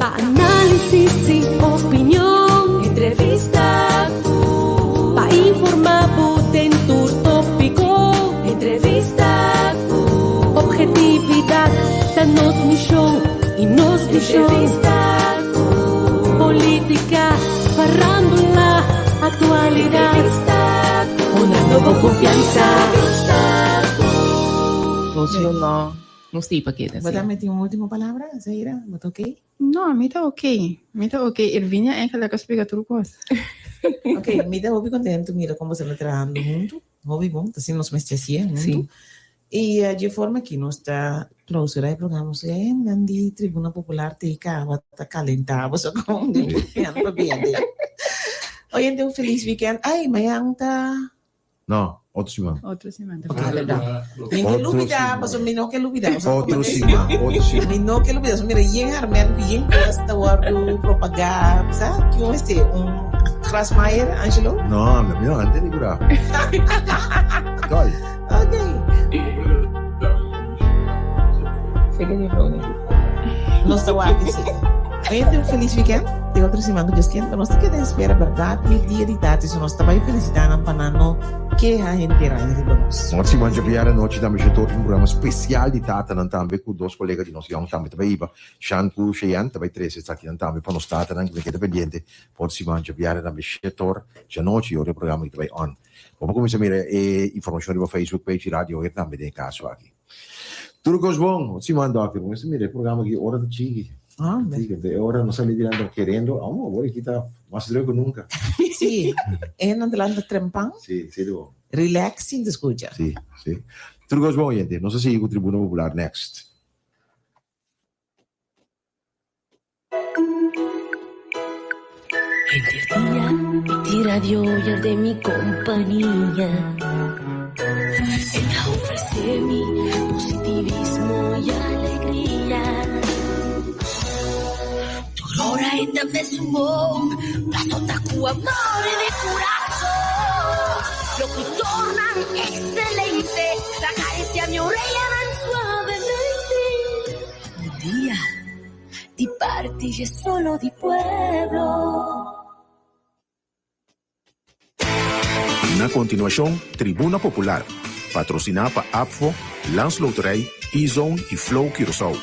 Pa' análisis y opinión, entrevista pa' informar en tu tópico, entrevista objetividad, danos misión y nos entrevista política, farándula, actualidad, una nueva confianza. No sei para qué decir. ¿Verdad? ¿Metí una última palabra, Zaira? ¿Me toqué? No, a mí está ok. Irvinia es que la que explica trucos. Ok, me da muy contento, mira cómo se va trabajando junto, muy bom, assim nos meses junto. Sim. E de forma que nós está clausura e programa se é nandi Tribuna Popular te acaba tá calentado só com de para bem. Hoje então feliz weekend. Ai, amanhã tá. No, otro semana. Outro semana. Ninguém duvida, mas o menino que duvida. Otro semana. Menino que duvida, mira, yen armen bien esta guardo propagar, sabe? Que este Grasmaier, Angelo? No, no, antes de curar. Ok. Fica de frente. Nós estamos aqui, sim. Hoje tem feliz weekend. Tem outra semana que Deus quer. Nós temos que esperar, verdade, que dia de data. Isso nós estamos felicitando para não que a gente irá em nós. Ontem semana de piara noite também já estou em um programa especial de data não também com dois colegas de nós que também iba Shanku Cheyenne também três está aqui também para nós data não que é dependente. Ontem semana de piara também setor já noite o programa que também on. Vamos começar a mirar informação no Facebook page rádio e também tem caso aqui. Tudo coisa bom. Ontem semana doctor, vamos mirar o programa aqui hora do chique. De ahora no sale tirando queriendo, ahora aquí está más duro que nunca. Sí, es donde anda trempan. Sí, sí, digo. Relaxing, te escucha. Sí, sí. Trucos bom, gente. No sé si hay Tribuna Popular next. El día de radio ya de mi compañía. Ella ofrece mi positivismo y alegría. Ora ainda me sumou, plata com amor e de coração. Locutor tan excelente, acaricia mi orella tan suavemente. Un día, di parti solo di pueblo. Na continuação, Tribuna Popular, patrocinada por APFO, Landsloterij, E-Zone e Flow Curaçao.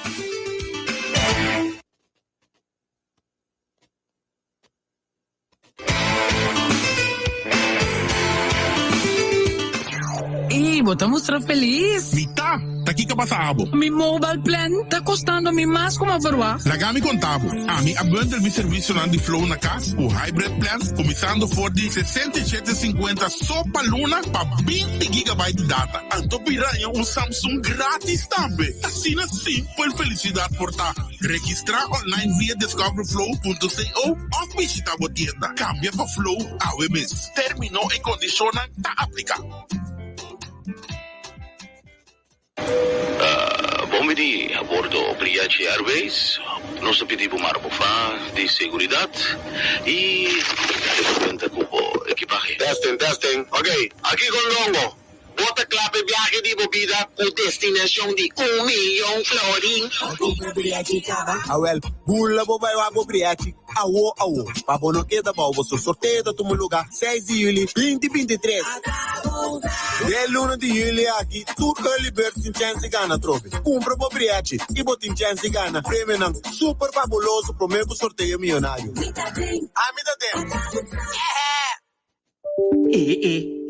Estamos tão feliz. Mita, daqui que passava. Mi mobile plan tá custando me mais como a verwa. Lagami contavo. A mi abundante mi serviço na de Flow na casa. O hybrid plan, começando por de 67,50 só para Luna para 20 GB de data. Anto piranha Samsung grátis também. Assim simple felicidade por tá. Registrar online via discoverflow.co ou visitar a tienda. Cambia para Flow AWS. Terminou e condiciona tá aplicado. Bom dia, a bordo Priachi Airways. Nós pedimos uma bufá de segurança e de repente cubo equipaje. Testing. Ok, aqui com Longo. Bota clave viaje de bebida com destinação de 1 milhão florim. Awel, bula bobai wa bobriati. Awo. Pabono queda bom, você sorteio da teu lugar. 6 de julho, 2023. Del 1 de julho aqui, tudo early bird sem chance gana trofe. Compra bobriati e botin chance gana. Prêmio não super fabuloso, prometo sorteio milionário. Amida tempo.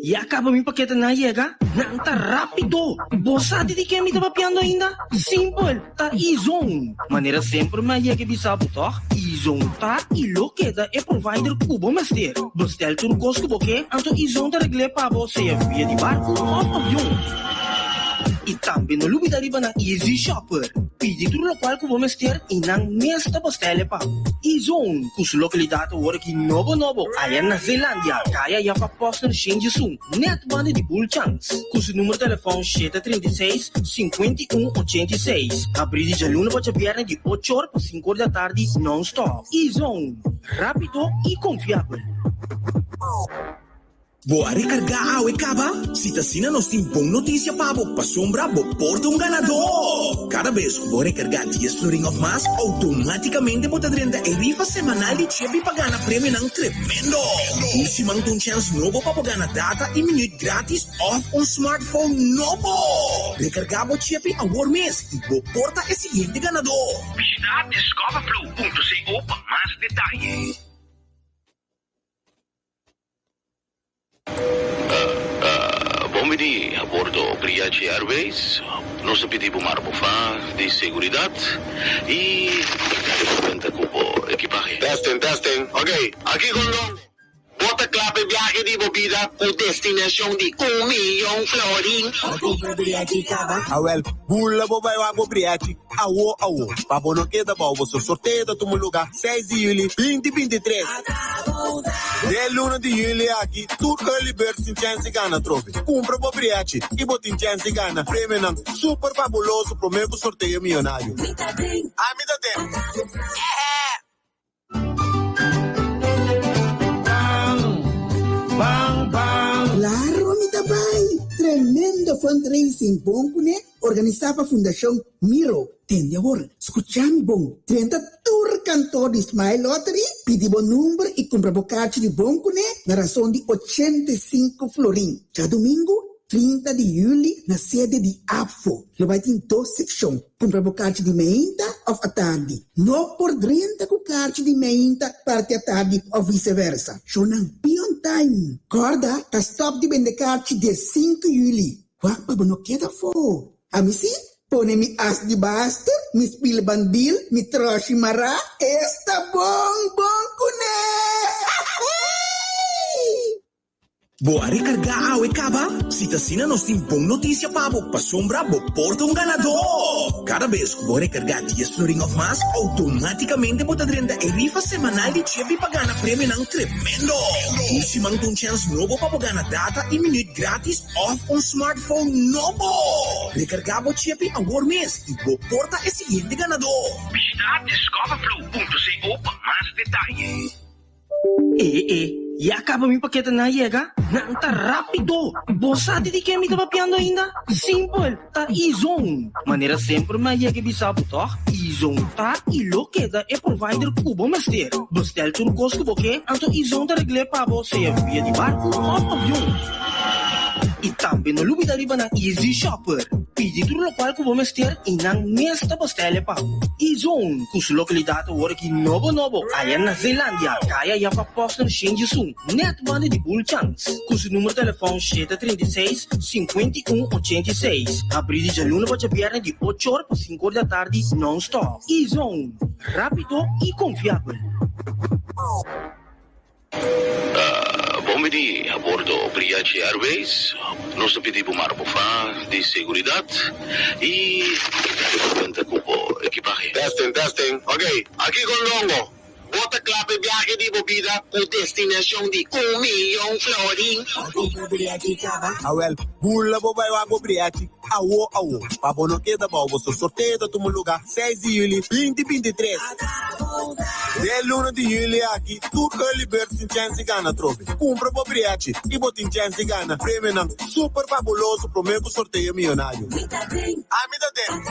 E acaba mi paquete na chega? Não tá rápido. Você de que me tá papiando ainda? Simple, tá E-Zone. Maneira sempre mais chega bisabo, tá? E-Zone tá e lo queda é provider cubo mestre. Bestel turcos cubo que anto E-Zone tá regle para você via de barco ou avião. E também não duvida riba na Easy Shopper. Pedi tudo local que vou mestre e não nesta postele pa. E-Zone, cuja localidade agora que novo. Aí na Zelândia, kaya ya pa posta no Shinji Sum. Net banda de Bull Chance. Cujo número de telefone 736-5186. Abrir de luna para viernes de 8 horas para 5 horas da tarde non-stop. E-Zone, rápido e confiável. Boa recarga awe kaba? Se tá sina nos tem bom notícia para bo pa sombra bo porta ganador. Cada vez que bo recarga 10 florin of mas, automaticamente bo tadrenda e rifa semanal de chebi pagana prêmio nang tremendo. Se mang un chance novo pa pagana data e minuto grátis off un smartphone novo. Recarga bo chebi a war mês e bo porta e seguinte ganador. Visita discoverflow.co para mais detalhes. Bom dia, a bordo Briachi Airways. Nós pedimos uma arbofa de segurança e conta com o equipaje. Testing. Ok, aqui com Longo. Bota clave viaje de bebida com destinação de 1 milhão florin. Awel, bula bobai wa bobriati. Awo. Pabono queda bom, você sorteio da teu lugar. 6 de julho, 2023. Del 1 de julho aqui, tudo early bird sem chance gana trove. Compra bobriati e botin chance gana. Prêmio não, super fabuloso, prometo sorteio milionário. Amida tempo. Claro, amita bai. Tremendo fundraising bom, né? Organizava a Fundação Miro. Tende agora, escutando bom. 30 tour cantor de Smile Lottery. Pedi bom número e compra bocate de bom, né? Na razão de 85 florin. Já domingo, 30 de julho, na sede de AFO. Lo vai ter 2 secções. Compra bocate de meinta ou à tarde. Não por 30 com carte de meinta, parte à tarde ou vice-versa. Shonang pion time. Corda, tá stop de vender carte de 5 de julho. Wak pa não queda fo. Amisi, pone-me as de basta, me spil bandil, me troche mará. Esta bom cuné. Boa recarga awe kaba? Se tá sina nos tem bom notícia para bo pa sombra bo porta ganador. Cada vez que bo recarga 10 florin of mas, automaticamente bo tadrenda e rifa semanal de chebi pagana prêmio nang tremendo. Se mang un chance novo pa pagana data e minuto grátis off un smartphone novo. Recarga bo chebi a war mês e bo porta e seguinte ganador. Visita discoverflow.co para mais detalhes. E acaba mi paquete na yega? Nanta rápido! Bossa de que me tava piando ainda? Simple, tá e-zone. Maneira sempre mais yega bisabo, tá? E-zone tá e lo queda é provider cubo master. Bastel tu no gosto boque, anto e-zone tá regle para você via de barco ou avião. E também no lugar da na Easy Shopper. Pedi tudo local que vamos ter e não nesta bastela pa. E-zone, cuja localidade agora que novo. Aí na Zelândia, kaya ya pa posta no Shenji Sun. Net banda de Bull Chance. Cujo número de telefone é 36 51 86. Abrir de luna para viernes de 8 horas para 5 horas da tarde non-stop. E-zone, rápido e confiável. Bom dia, a bordo Briachi Airways. Nós pedimos uma arbofa de segurança e conta com o equipaje. Testing. Ok, aqui com Longo. Bota clave viaje de bebida com destinação de 1 milhão florin. Awel, bula bobai wa bobriati. Awo. Pabono queda bom, você sorteio da teu lugar. 6 de julho, 2023. Del 1 de julho aqui, tudo early bird sem chance gana trove. Compra bobriati e botin chance gana. Prêmio não, super fabuloso, prometo sorteio milionário. Amida tempo.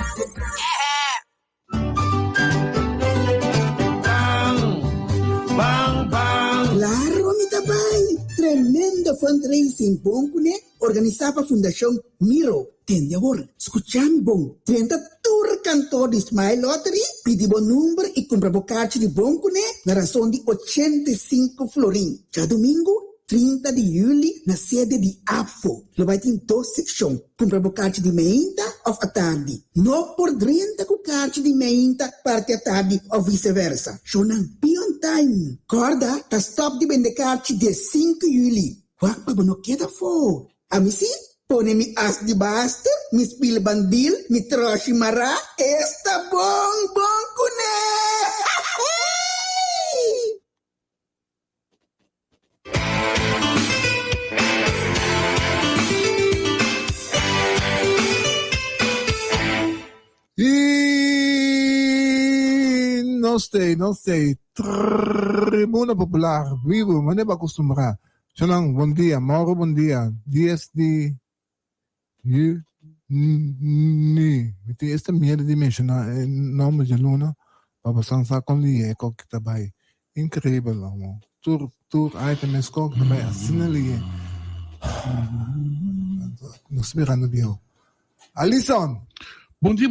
Claro, amita bai. Tremendo fundraising bom, né? Organizava a Fundação Miro. Tende agora, escutando bom. 30 tour cantor de Smile Lottery. Pedi bom número e compra bocate de bom, né? Na razão de 85 florin. Já domingo, 30 de julho, na sede de AFO. Lo vai ter 2 secções. Compra bocate de meinta ou à tarde. Não por 30 com carte de meinta, parte à tarde ou vice-versa. Shonang pion time. Corda, tá stop de vender carte de 5 de julho. Wak pa não queda fo. Amisi, pone-me as de basta, me spil bandil, me troche mará. Esta bom cuné. E não sei. Tribuna Popular, vivo, mas nem para acostumar. Senang, bom dia. Mauro, bom dia. Dias de Juni. Tem esta merda de mencionar nome de Luna. Para passar com ele é que está bem. Incrível, amor. Tur item esco que vai assim ali. Não se mirando bem. Alisson. Bom dia.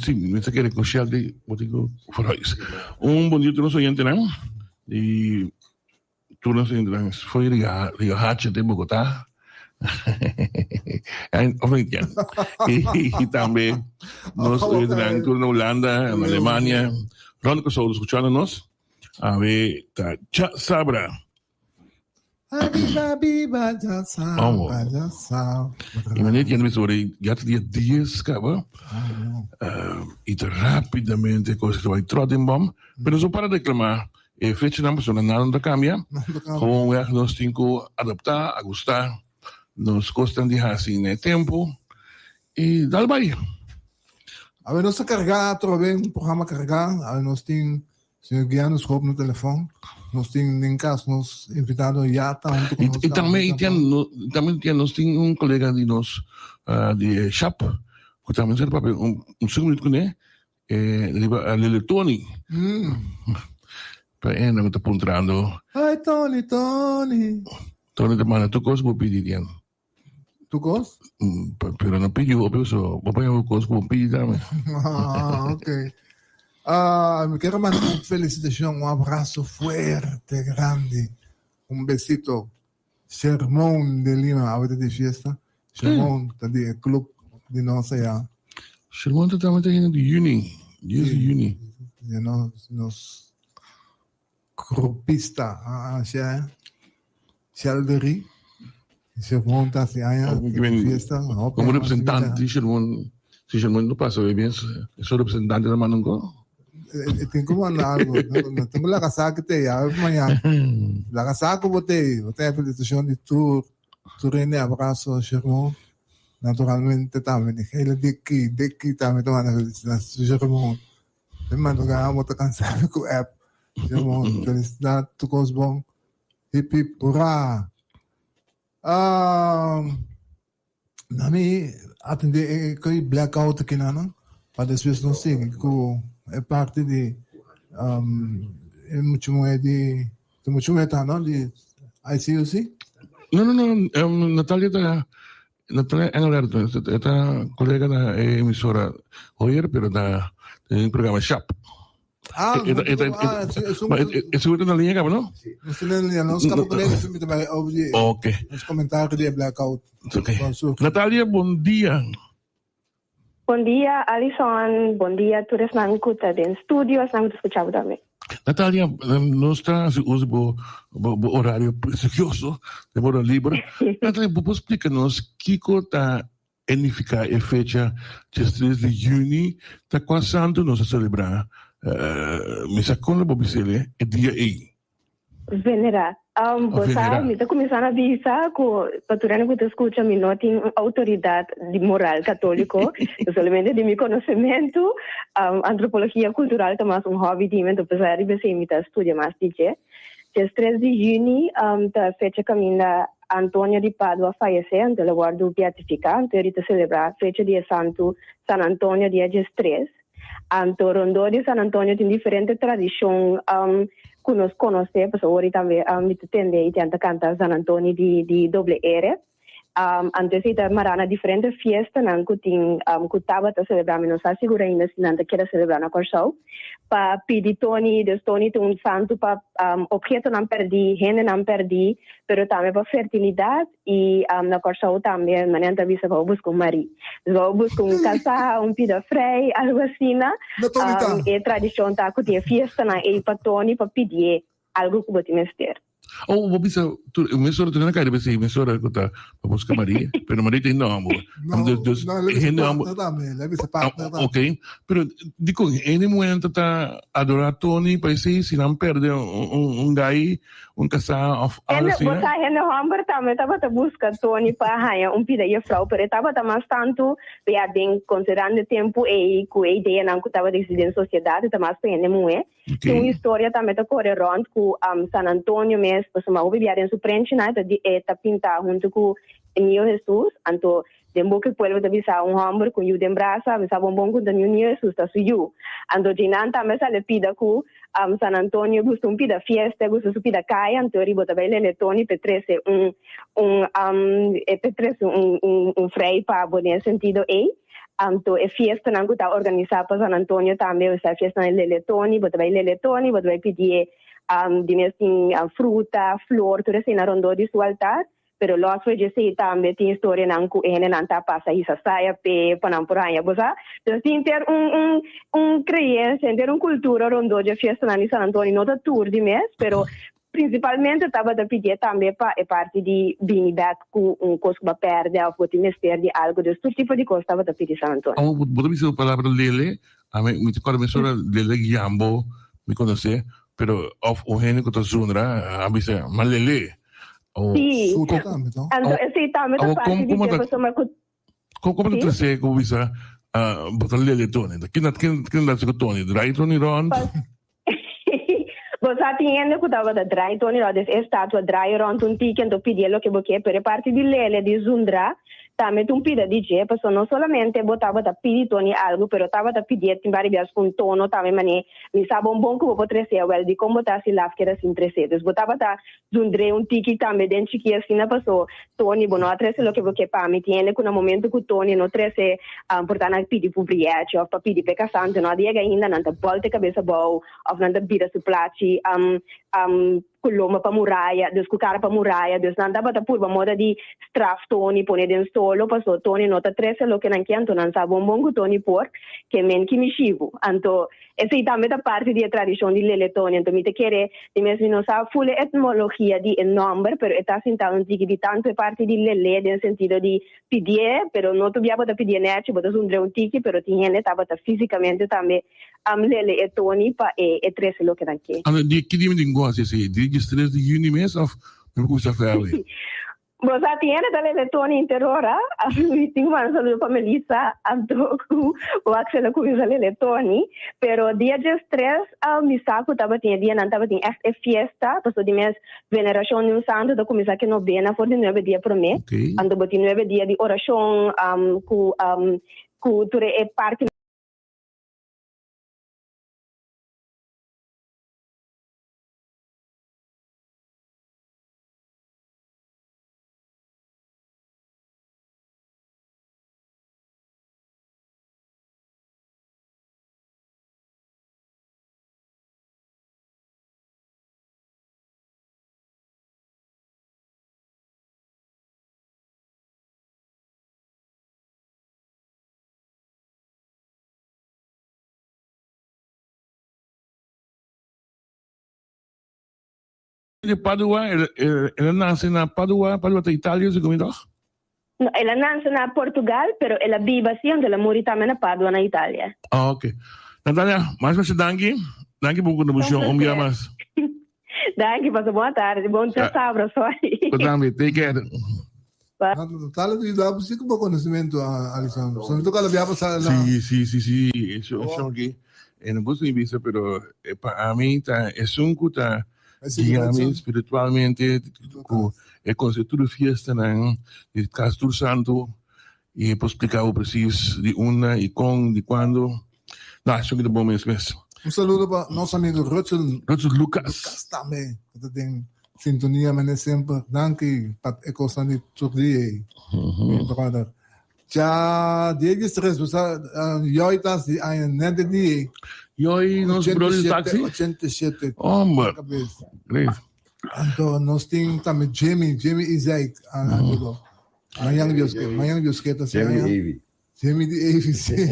Sim, me sa quer coxar de botigo Forrais. Bom dia a todos os oyentes, né? E todos os oyentes foi Rio de Bogotá. E também nós oyentes na Holanda, na Alemanha. Pronto, que estão escutando-nos. A ver, já sabra. E maneira que me sobre gato dia dias, cara. E rapidamente coisa que vai trocar em bom. Mas só para reclamar, é feito na pessoa nada da cambia. Como é que nós temos que adaptar, a gostar, nos costam de assim, né? Tempo e dá bem. A ver, nós carregar, trove um programa carregar, nós temos senhor Guiano Scope no telefone, nós temos em casa, nós invitado já tá e também nós temos colega de nós de shop, que também serve para segundo com né, Lele Tony. Para ele não está apontando. Ai Tony. Tony de mana tu coisa vou pedir dia. Tu gosta? Pero não pediu, eu penso, vou pegar o coisa vou pedir também. Ok. Me quero mandar uma felicitação, um abraço fuerte, grande, um besito. Sermão de Lima, ahorita de fiesta. Sermão de club de nós allá. Sermão também está indo de Juni. 10 de Juni. De nós grupista, Chaldery. Sermão está assim, de fiesta. Como representante, Sermão não passa bem, sou representante da Manango. Tem que mandar algo. Não tenho lá casaca que tem. Amanhã. Lá casaca eu botei a felicitação de tu Rene, abraço, Germão. Naturalmente também. Ele daqui também tomando a felicitação, Germão. Eu mando ganhar uma cansada com o app. Germão, felicidade, tu coisa bom. Hip hip, hurra. Nami, atender que blackout aqui não? Para depois não seguir com é parte de muito de não de ICUC? Não, Natália Engelhardt, está colega da emissora Hoyer, pero da programa Shop. É seguro na linha, não? Na linha, nós acabamos de ver também os comentários de blackout. Natália, bom dia. Bom dia, Alisson. Bom dia, todos os que estão no estúdio, estamos escutando também. Natália, nós estamos usando o horário precioso de hora livre. Natália, você explica-nos que está significa a fecha de 3 de junho, está quase nós a celebrar missa com a Bobicele, é dia 8. Venera. Você está começando a avisar que a Turana que escuta me não tem autoridade de moral católico, somente de meu conhecimento, antropologia cultural também um hobby de mim, apesar de você me estudar mais DJ. Dia 3 de junho, a fecha caminha Antônio de Padua faleceu, então eu guardo beatificar, então ele celebrar a fecha de Santo San Antônio dia 3. Então, Rondô de San Antônio tem diferente tradição que nós conhecemos, porque hoje também me entende e tenta cantar San Antônio de doble R. Antes de marana diferente festa, não que tem que estava a celebrar, mas não está segura ainda se não quer celebrar na Corsão. Para pedir Tony, Tony tem santo para objeto não perdi, gente não perdi, mas também para fertilidade e na Corsão também, mas não visa para buscar um marido. Vou buscar casal, pida frei, algo assim, né? É tradição tá que tem festa na para Tony para pedir algo que você mestre. Oh, vou pensar, emissora tu não quer dizer emissora que está para buscar Maria, pero Maria tem não, amor. Ok, pero digo, em momento está adorar Tony para isso, se não perde gay, casal, assim. Você ainda homem também estava a buscar Tony para arranhar pida e frau, pero estava mais tanto bem considerando tempo e com a ideia não que estava decidindo sociedade, está mais para ele mulher. Tem uma história também que corre rond com San Antonio mesmo, pessoal, o bebê em Suprenche, né, tá pintar junto com Nio Jesus, então dembo que pueblo de visa un hombre con de braza, visa bombón con niño Jesus ta suyu. Ando dinanta me sale pida ku San Antonio gusto un pida fiesta, gusto su pida caia, anto ribota belle le toni petrese un frei pabo nel sentido anto e fiesta nangu ta organizzata per San Antonio também essa fiesta nelle letoni, bota belle letoni, bota belle pidi di messi frutta, flor, tutte sei na rondo di su altar. Pero los veces sí también tiene historia nanku nanta pasa y saya pe panampuranya bosa. Entonces tiene un creencia, tiene un cultura rondo de fiesta nani San Antonio nota tour di mes, pero principalmente estaba da pedir também é parte de bini back com coisa que perde ou pode mester de algo de todo tipo de coisa estava da pedir San Antonio. Vos dices la palabra lele, a mí me acuerdo mesura lele Giambo, me conoce, pero of Eugenio que tozundra, a mí se malele. Sì, sì, come tu sei come bisa botalle le tone, che la tone, drai toni ron. Você tinha que estava da dry toni, lá é estátua dry rond um tique então pedielo que você per parte di lele di Zundra também tu pida DJ, pessoa não solamente botava da pedir toni algo, pero tava da pedir tem várias com tono também mane mi sa bom que vou trazer well de como tá se lá que era assim trazer, botava da Zundre um tique também dentro que assim na pessoa toni bono trazer lo que você pa mi tiene com no momento que toni no trazer portando pedir publiete ou para pedir pecassante não diga ainda não tá volte cabeça boa ou não tá bira su placi Coloma pa muralla, dus cucara pa muralla, dus nanda bata purba moda di straf toni pone den solo, paso toni nota 13 lo che nanche anto non sa bongo toni por che men chi mi scivu. Anto e sei tambe da parte di tradizione di lele toni, anto mi te chiede di mesmi non sa full etnologia di el number, pero eta sinta un tiki di tanto e parte di lele nel sentido di pidie, pero no tu biabo da pidie neci, bota sundre un tiki, pero ti hene tabata fisicamente tambe lele e toni pa e 13 lo che nanche. Allora, di chi dimmi di ngwasi sei? Di 3 de juni mes of me gusta fare. Você tiene dalle letoni interora, a lui tinguan saludo pa Melissa, antoku, o axela ku usale letoni, pero dia de stress mi saco tava tinha dia não tava tinha é fiesta, passou de mês veneração de um santo, da começar que novena for de 9 dia pro mês, ando boti 9 dia de oração ku ture é parte De Padua, ela nasce na Padua da Itália, se comigo? No, ela nasce na Portugal, pero ela vive assim, ela morre também na Padua, na Itália. Ah, ok. Natália, mais uma danke. Danke por contribuição. Mais. Danke, passa boa tarde. Bom dia, sábado, sorry. Danke, take care. Natália, tu dá para você com conhecimento, Alessandro. Só tu calabia passar lá. Sí. Eso que não gosto de vista, pero para mim tá é sunco tá digamos espiritualmente com é conceito de fiesta na de Castro Santo e posso explicar o preciso de uma e com de quando. Não, acho que é bom mesmo. Um saludo para nosso amigo Rutzel Lucas também, que tem sintonia, mas sempre. Danke, para a coisa de Turdi, meu brother. Já, dia stress, você, joi tas die net die. Joi, nos brothers taxi. 87. Oh, maar. Great. Então, nós temos também Jamie Isaac, amigo. Mayang Dios que tá Jamie Avey, sim.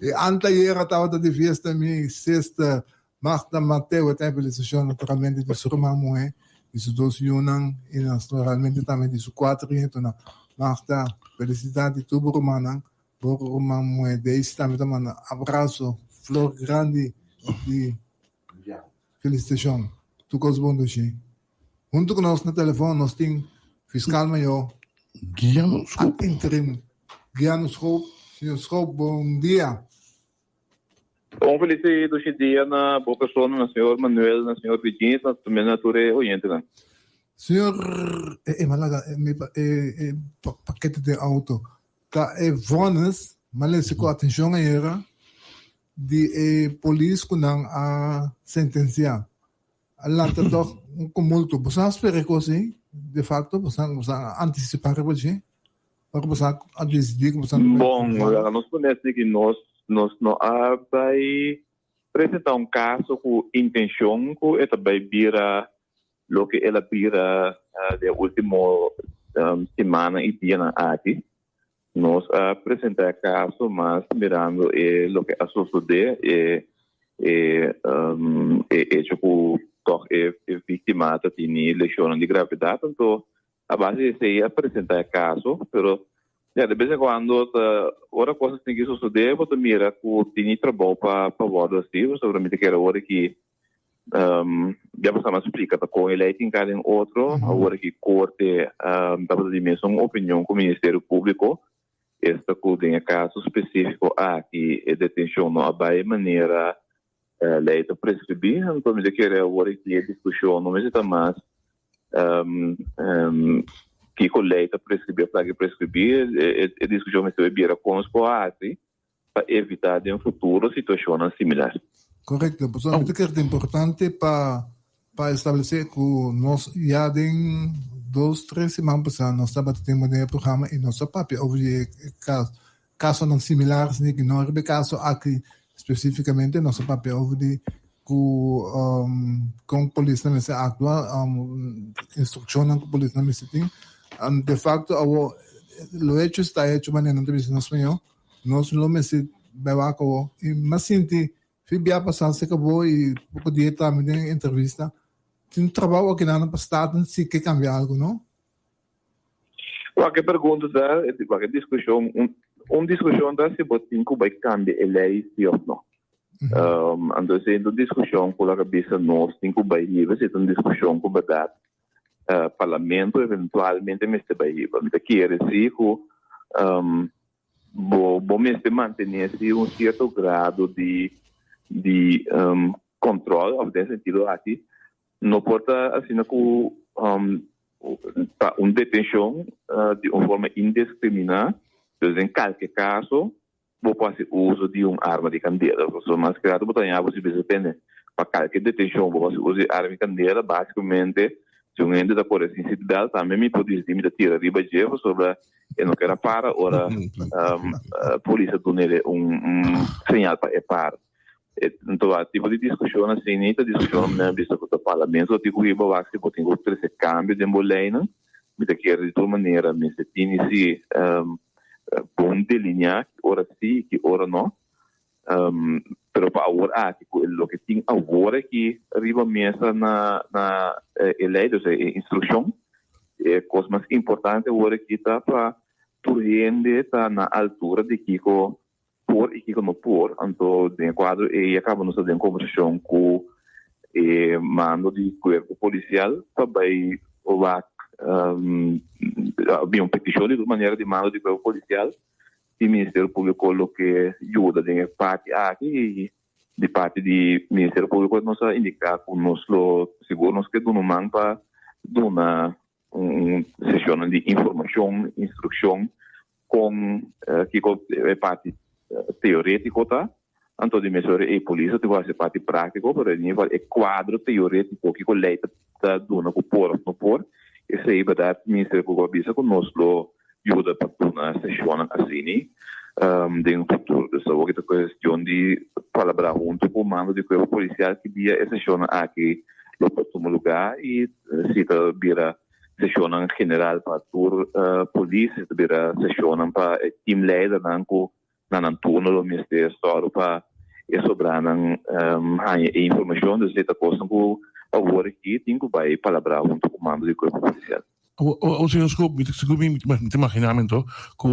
E anteira tava de festa minha sexta, Marta Mateo, até pela sessão naturalmente de Surma Moé, isso 2 Yunang, e naturalmente também de 4 então na Marta, felicidade de tudo Romanang, Boro Roman Moé, desde também um abraço, flor grande de felicitação. Tu coisa bom do Chi. Junto conosco no telefone, nós temos fiscal maior, Guiano interim. Guiano Schop, senhor Schop, bom dia. Um feliz dia na boa pessoa, na senhor Manuel, na senhor Virginia, na também na ture oyente. Senhor, malaga, paquete de auto. Ka vonas, malese ko atenção era de polícia kunang a sentencia. Alanta doch kumulto. Busa espere ko si, de facto, busa anticipar ko si. Para busa a decidir busa. Bom, nós conhecemos que nós não vai apresentar caso com intenção que ela vai virar lo que ela vira de último semana e dia na aqui. Nós apresentamos caso, mas mirando lo que sucede tipo vítima tem lesão de gravidade, então a base é apresentar caso, pero de vez em quando outra coisa tem que suceder, você mira que tem trabalho para o assim, seguramente que era hora que já você explica com ele tem cada outro, a hora que corte da dimensão opinião com o Ministério Público, esta que tem caso específico aqui é detenção não vai maneira lei de prescrever, então me que era hora que a discussão não é mais que a lei de prescrever para que prescrever a discussão vai vir com os coates para evitar de um futuro situações similares. Correcto, pues solamente que es importante para establecer que nós já tem 2-3 semanas passadas nós estamos tendo um programa e nosso papel over casos não similares nem que não é caso aqui especificamente nosso papel over de com polícia não se atua instrução com polícia não se tem de facto o hecho está hecho maneira não tem no espanhol nós não me se beba com e mas sinto Fibia passar se acabou e podia estar em entrevista. Tem um trabalho aqui na Estado, se quer cambiar algo, não? Qualquer pergunta, qualquer discussão, discussão da se você vai cambiar a lei, sim ou não. Então, sendo discussão com a cabeça nós, tem que vai ir, se tem discussão com o parlamento, eventualmente, me está vai ir. Então, quer dizer que bom me manter um certo grado de controle, nesse sentido aqui, não pode assinar com detenção de uma forma indiscriminada, então, em qualquer caso, vou fazer uso de uma arma de candeia. Mas que você depende para qualquer detenção, vou fazer uso de arma de candeia, basicamente, se um ente da polícia institucional também me pode dizer que tira riba de erro sobre eu não quero para, ora a polícia dá sinal para parar. Então, a tipo de discussão assim, nessa discussão na vista do parlamento, tipo que eu acho que tem que ter esse cambio de molena, me quer de toda maneira, me se tem esse bom delinear, ora sim, que ora não, pero para agora, o que tem agora que arriba mesa na lei, ou seja, instrução, é coisa mais importante agora que está para tu rende está na altura de que por e que não por, então de quadro e acaba nos fazendo conversação com o mando de corpo policial para lá havia petição de maneira de mando de corpo policial e Ministério Público o que ajuda de parte aqui de parte do Ministério Público nos indicar com nós seguro nos que do man para uma sessão de informação, instrução com que é parte teórico, tá? Então, de mesura e polícia, tem que ser parte prático, por exemplo, é quadro teórico que a lei está dando por não por, e se aí vai dar o Ministério Público avisa conosco ajuda para uma sessão assim, de um futuro. Então, essa questão de falar junto com o mando de corpo policial que dia essa sessão aqui no próximo lugar e se está vira sessão general para a polícia, vira sessão para o team leader, na turno do Ministério para sobrar informação de certa coisa que agora aqui tem que vai falar junto com o comando de corpo policial. O senhor Scope, te imaginamento que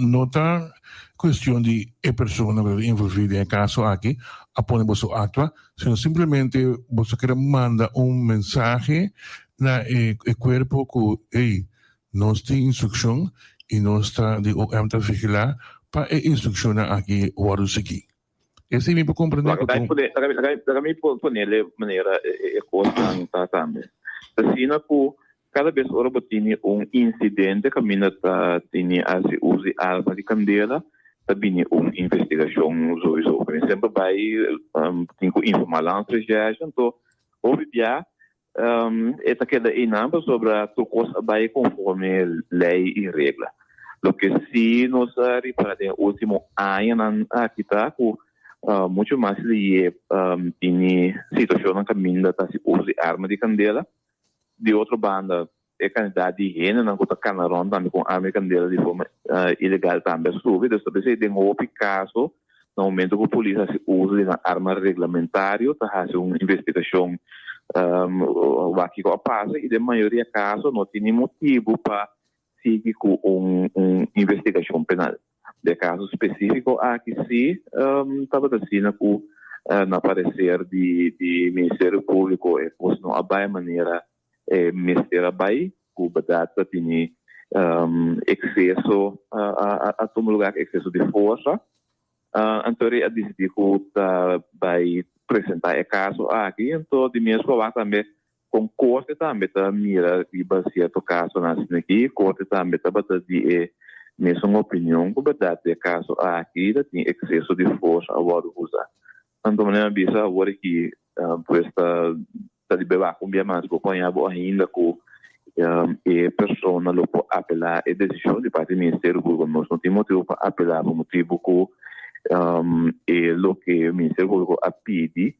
nota questão de pessoa envolvida em caso aqui, após você atua, sino simplesmente você quer mandar mensagem na corpo que nós tem instrução e nós está de vigilar para instrução aqui o aqui. Esse me compreender que Dagami ponele maneira e coisa tá também. Assim na cada vez ora botini incidente que mina tá tini assim use arma de candela também investigação sowieso. Sempre vai tem que informar a estratégia, então houve já essa queda inamba sobre a coisa vai conforme lei e regra. Lo que sí nos para el último año aqui tá com muito mais de situação que minda tá se usa arma de candela. De outra banda, a quantidade de gente não está canarão também com arma de candela de forma ilegal também sube. Então, se tem outro caso, no momento que a polícia se usa de arma regulamentária, está fazendo uma investigação aqui que passa e de maioria dos casos não tem motivo para seguir com uma investigação penal. De caso específico, aqui sim, estava assim com na parecer de Ministério Público, pois não há maneira Ministério vai com data tem excesso a todo lugar excesso de força. Então a decidir que vai apresentar o caso aqui, então de mesmo vai também com corte também tá mira e baseado no caso nasce aqui, corte também tá batendo de mesma opinião com verdade de caso aqui tem excesso de força agora usar. Então maneira bisa agora que pues tá de beber com bem mais acompanhado ainda com e pessoa lo pode apelar a decisão de parte do Ministério Público, nós não temos motivo para apelar por motivo que lo que o Ministério Público pede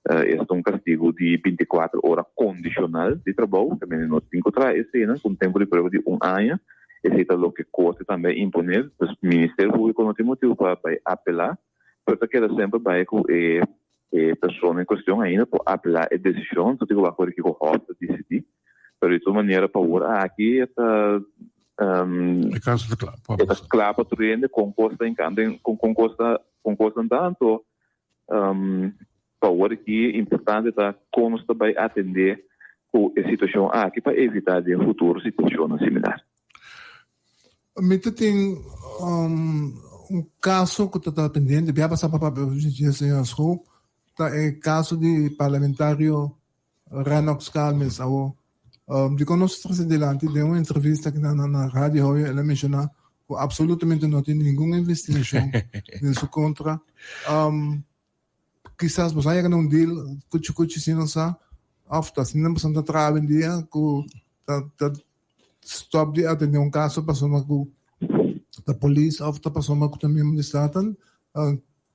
é um castigo de 24 horas condicional de trabalho, também não tem que trazer cena com tempo de prova de ano, esse é o que corte também imponer, o Ministério Público não tem motivo para apelar, porque queda sempre vai com a pessoa em questão ainda por apelar a decisão, então tem que ver que o host decidir, pero de toda maneira para agora aqui essa clapa treine com costa em com costa tanto para agora que importante tá como está vai atender com a situação aqui para evitar de futuro situação similar. Mito tem caso que está pendente, vai passar para a justiça em Asco, é caso de parlamentário Ranox Calmes, de conosco presidente de uma entrevista que na rádio hoje ela mencionou que absolutamente não tem nenhuma investigação em sua contra. Quizás você haya um deal, cuchi se não sabe, after se não precisa trabalhar em dia, que stop de atender um caso passou uma da polícia, after passou uma também de estado,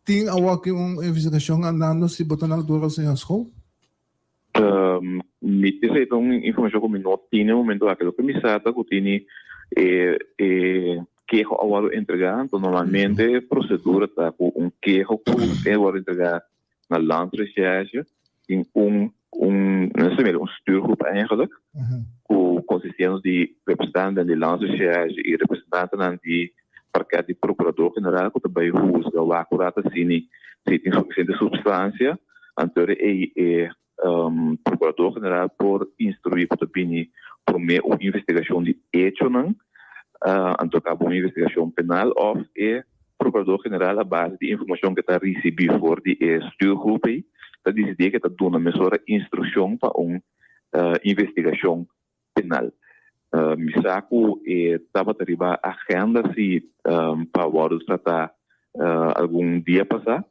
tem aqui uma investigação andando se botar na altura sem as coisas. Essa é uma informação que não tinha no momento aquilo que me sabe que tinha queijo agora entregar, então normalmente a procedura está com queijo que agora entregar na landrecherche tem stuurgroep eigenlijk, consistente de representanten de landrecherche e representanten de parquet de procurador-generaal que também usa o acurata se tem suficiente substância, então procurador-general por instruir para por meio uma investigação de hecho então acaba uma investigação penal ou procurador-general a base de informação que está recebida por de stuurgroep está decidir que está dando uma mesura instrução para uma investigação penal. Misaku estava a arribar a agenda se para o tratar algum dia passar,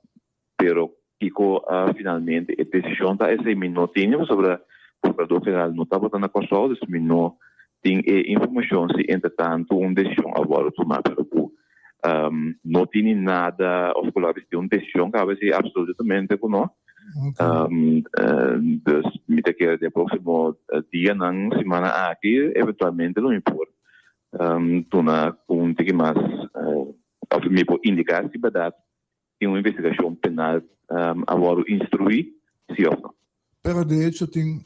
pero Kiko finalmente a decisão está essa não tinha sobre o procurador-general não estava na consulta, isso não tem informação se entretanto uma decisão agora tomar pelo não tem nada of course uma decisão que vai ser absolutamente não. Dus met de de próximo dia na semana aqui eventualmente não importa tuna um que mais me pode indicar se verdade tem uma investigação penal agora instruir se ou não. Pero de hecho tem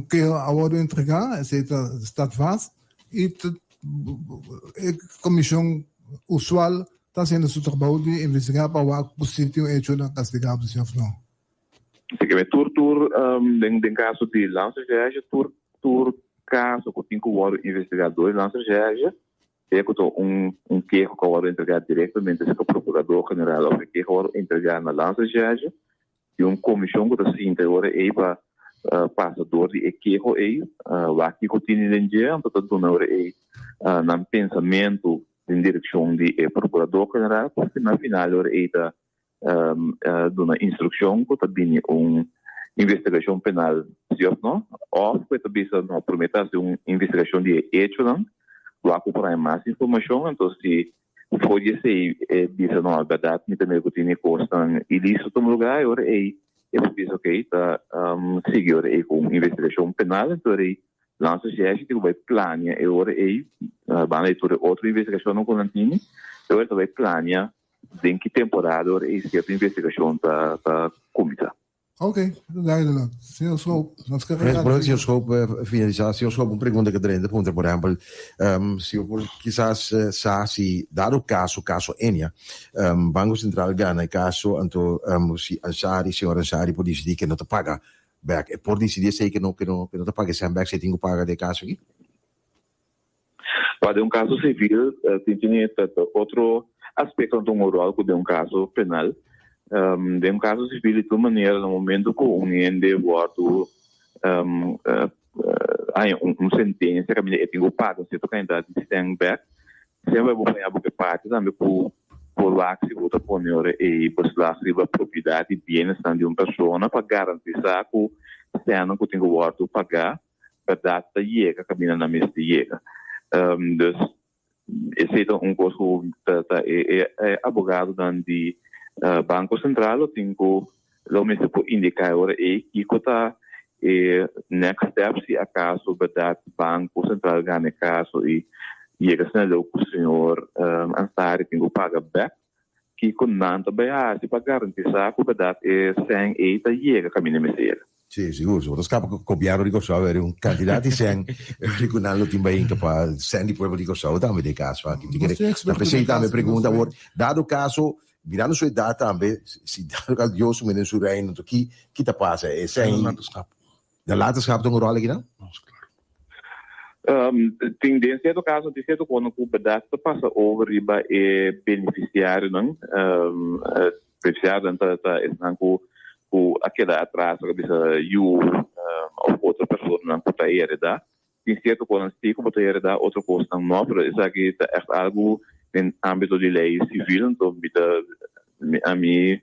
que agora entregar esse está fácil e a comissão usual está sendo seu trabalho de investigar para o que possível hecho na castigado se ou não. Se que em caso de lança-gerge, caso que tem que o investigador lança-gerge, queijo que eu entregar diretamente ao procurador-geral ou que eu entregar na lança-judge e comissão que está se interior aí para passador de queijo aí lá que continua em dia então está dando aí no pensamento em direção de procurador-geral porque na final aí está dando instrução que está vindo investigação penal se não ou que está vindo prometer uma investigação de hecho não lá para mais informação então se for esse diz não a verdade me também que tem coisa ilícito no lugar ora aí eu penso que está seguir aí com investigação penal então aí lança gente que vai planear ora aí vai ter outra investigação no contínuo então vai planear em que temporada ora aí certa investigação tá começar. Ok, duidelijk. Senhor Schoop, nós queremos... Para o Sr. Schoop finalizar, Sr. Schoop, uma pergunta que tem, por exemplo, se eu quizás se dado o caso Enia, Banco Central Ghana, caso, então, se Ansari, senhor Ansari, por decidir que não te paga back, por decidir sei que não te paga sem back, você tem que pagar de caso aqui? Para um caso civil, tem outro aspecto do moral que de um caso penal. De um caso civil de maneira no momento que o ende voto sentença que a minha tenho pago se toca ainda de stand back sempre vou ganhar porque parte também por lá que se vota por e por lá se a propriedade e bens de uma pessoa para garantir que sendo que tenho voto pagar para data chega caminha na mesa chega dus esse é um curso é abogado de Banco Central tenho lo mesmo por indicar ora que está next step se acaso verdade Banco Central ganha caso e chega sendo o senhor Ansari tenho paga back que com nada vai se para garantir que verdade sem eita chega caminho mesmo. Sì, sicuro. Lo scappo copiare di cosa avere un candidato sen riconallo timba inca pa sen di pueblo di cosa tambe de caso anche la presenta me pregunta dado caso mirando sui data ambe si dado caso io su menen su reino to chi ta passa e sen da laterschap dan rol aqui não? Tendência do caso de certo quando o pedaço passa over riba e beneficiário não beneficiário então o aquela atrás que bisa ou outra pessoa não pode herdar tem certo quando se como pode herdar outra coisa não mas isso aqui é algo em âmbito de lei civil então a mim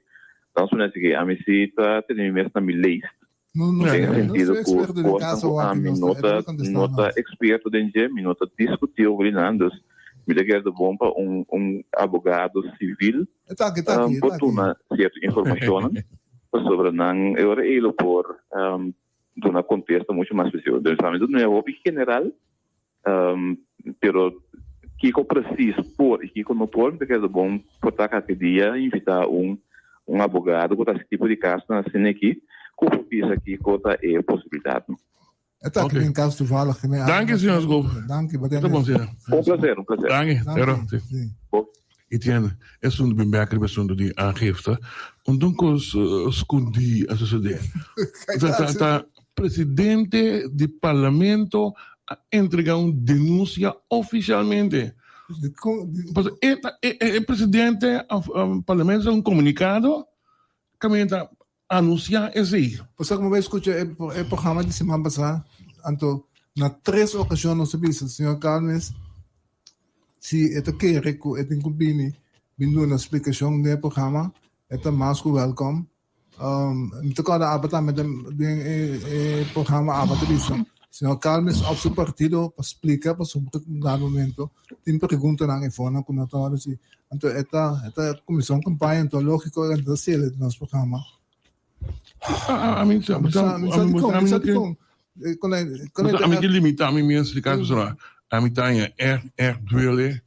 não só que a mim se está tendo mesmo na minha lei tem sentido que a mim nota experto dentro me nota discutir o grinando me dá de bom para advogado civil botar uma certa informação sobre não eu ele por de um contexto muito mais específico do exame não é o general pero que eu preciso por e que eu não por porque é bom por cada dia invitar advogado para esse tipo de caso na cena aqui como pensa aqui quota é possibilidade Está aqui em caso toevallig. Dank je, senhor Schoop. Dank je. Tá bom, senhor. Um prazer. Dank je. Etienne, é um bemerker bij zo'n die aangifte. En dan die associé. Dat presidente do parlamento entrega denúncia oficialmente. O presidente do parlamento é comunicado que anunciar esse. Pues como vai escutar o programa de semana passada, anto na 3 ocasiões no serviço, senhor Carnes. Se é que reco é tem combine vindo na explicação do programa é mais que welcome então cada abatamento do programa abatamento senhor Carlos ao seu partido para explicar para sobre o momento tem pergunta na iPhone com nós se então esta comissão campanha então lógico é da sede do nosso programa a mim que limita a mim mesmo explicar isso a mim tá duele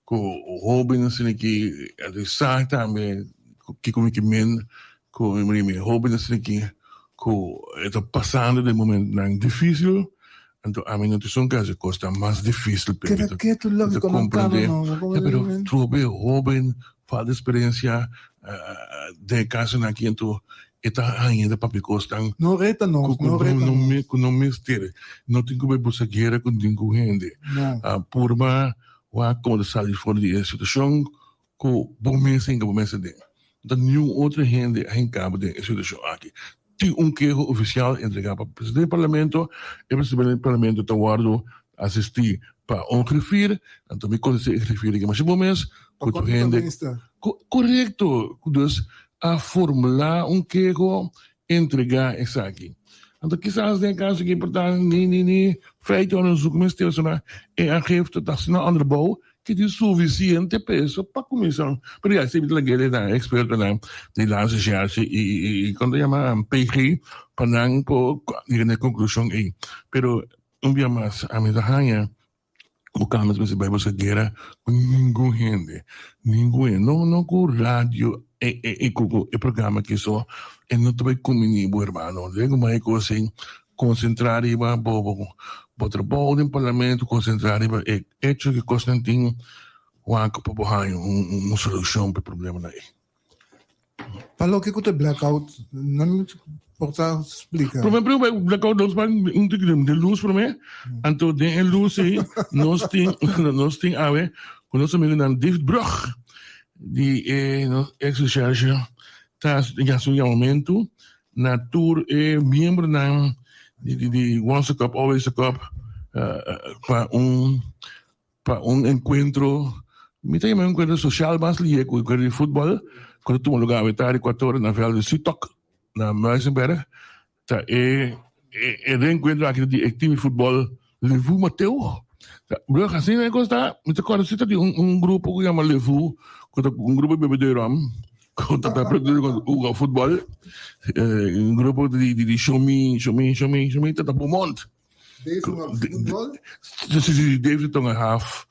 com o Robin assim que ele sai também que como que men com o Robin assim que com está passando de momento não difícil então a mim não são casos costa mais difícil para que tu logo compreender pero trouxe Robin faz experiência de caso aqui então está ainda para costa não reta não mistério não tem como buscar com dingo gente purba waar commissaris voor die situação com bom mês em bom mês de dan nenhum outro gente em cabo de situação aqui tem queijo oficial entregado para o presidente do parlamento e o presidente do parlamento está guardando assistir para refir então me conhece refir que mais bom mês com gente correto dus a formular queijo entregar isso aqui então quizás tem caso que portanto nem feito onderzoek met stilstaan en aangeeft dat ze naar andere bouw que é suficiente peso para começar. Pero ya se me la da experto na de la sociedade e quando chama PG para não por na conclusão aí. Pero dia mais a minha rainha o camas você vai você guerra com ninguém não com rádio e programa que só e não também com menino irmão digo mais coisa concentrar e vai o trabalho do parlamento concentrar e vai hecho que Constantino vai para uma solução para o problema daí. Falou que o blackout não porta explica. Primeiro blackout nós vamos integrar de luz para mim. Então de luz aí nós tem a ver com nosso amigo David Brug die ex-charge está em seu momento na tour membro na de Once a Cup, Always a Cup, para encontro, me tem um encontro social mais lié com o futebol, quando tu lugar a vetar Equador na Vale de Sitok, na Muizenberg, tá de encontro aqui de activo futebol, Levu Mateu, Brug assim é costa, me acordo se de grupo que chama Levu, grupo de bebederam, quando está produzindo o futebol, grupo de show me, está para o monte. David Tonga Half.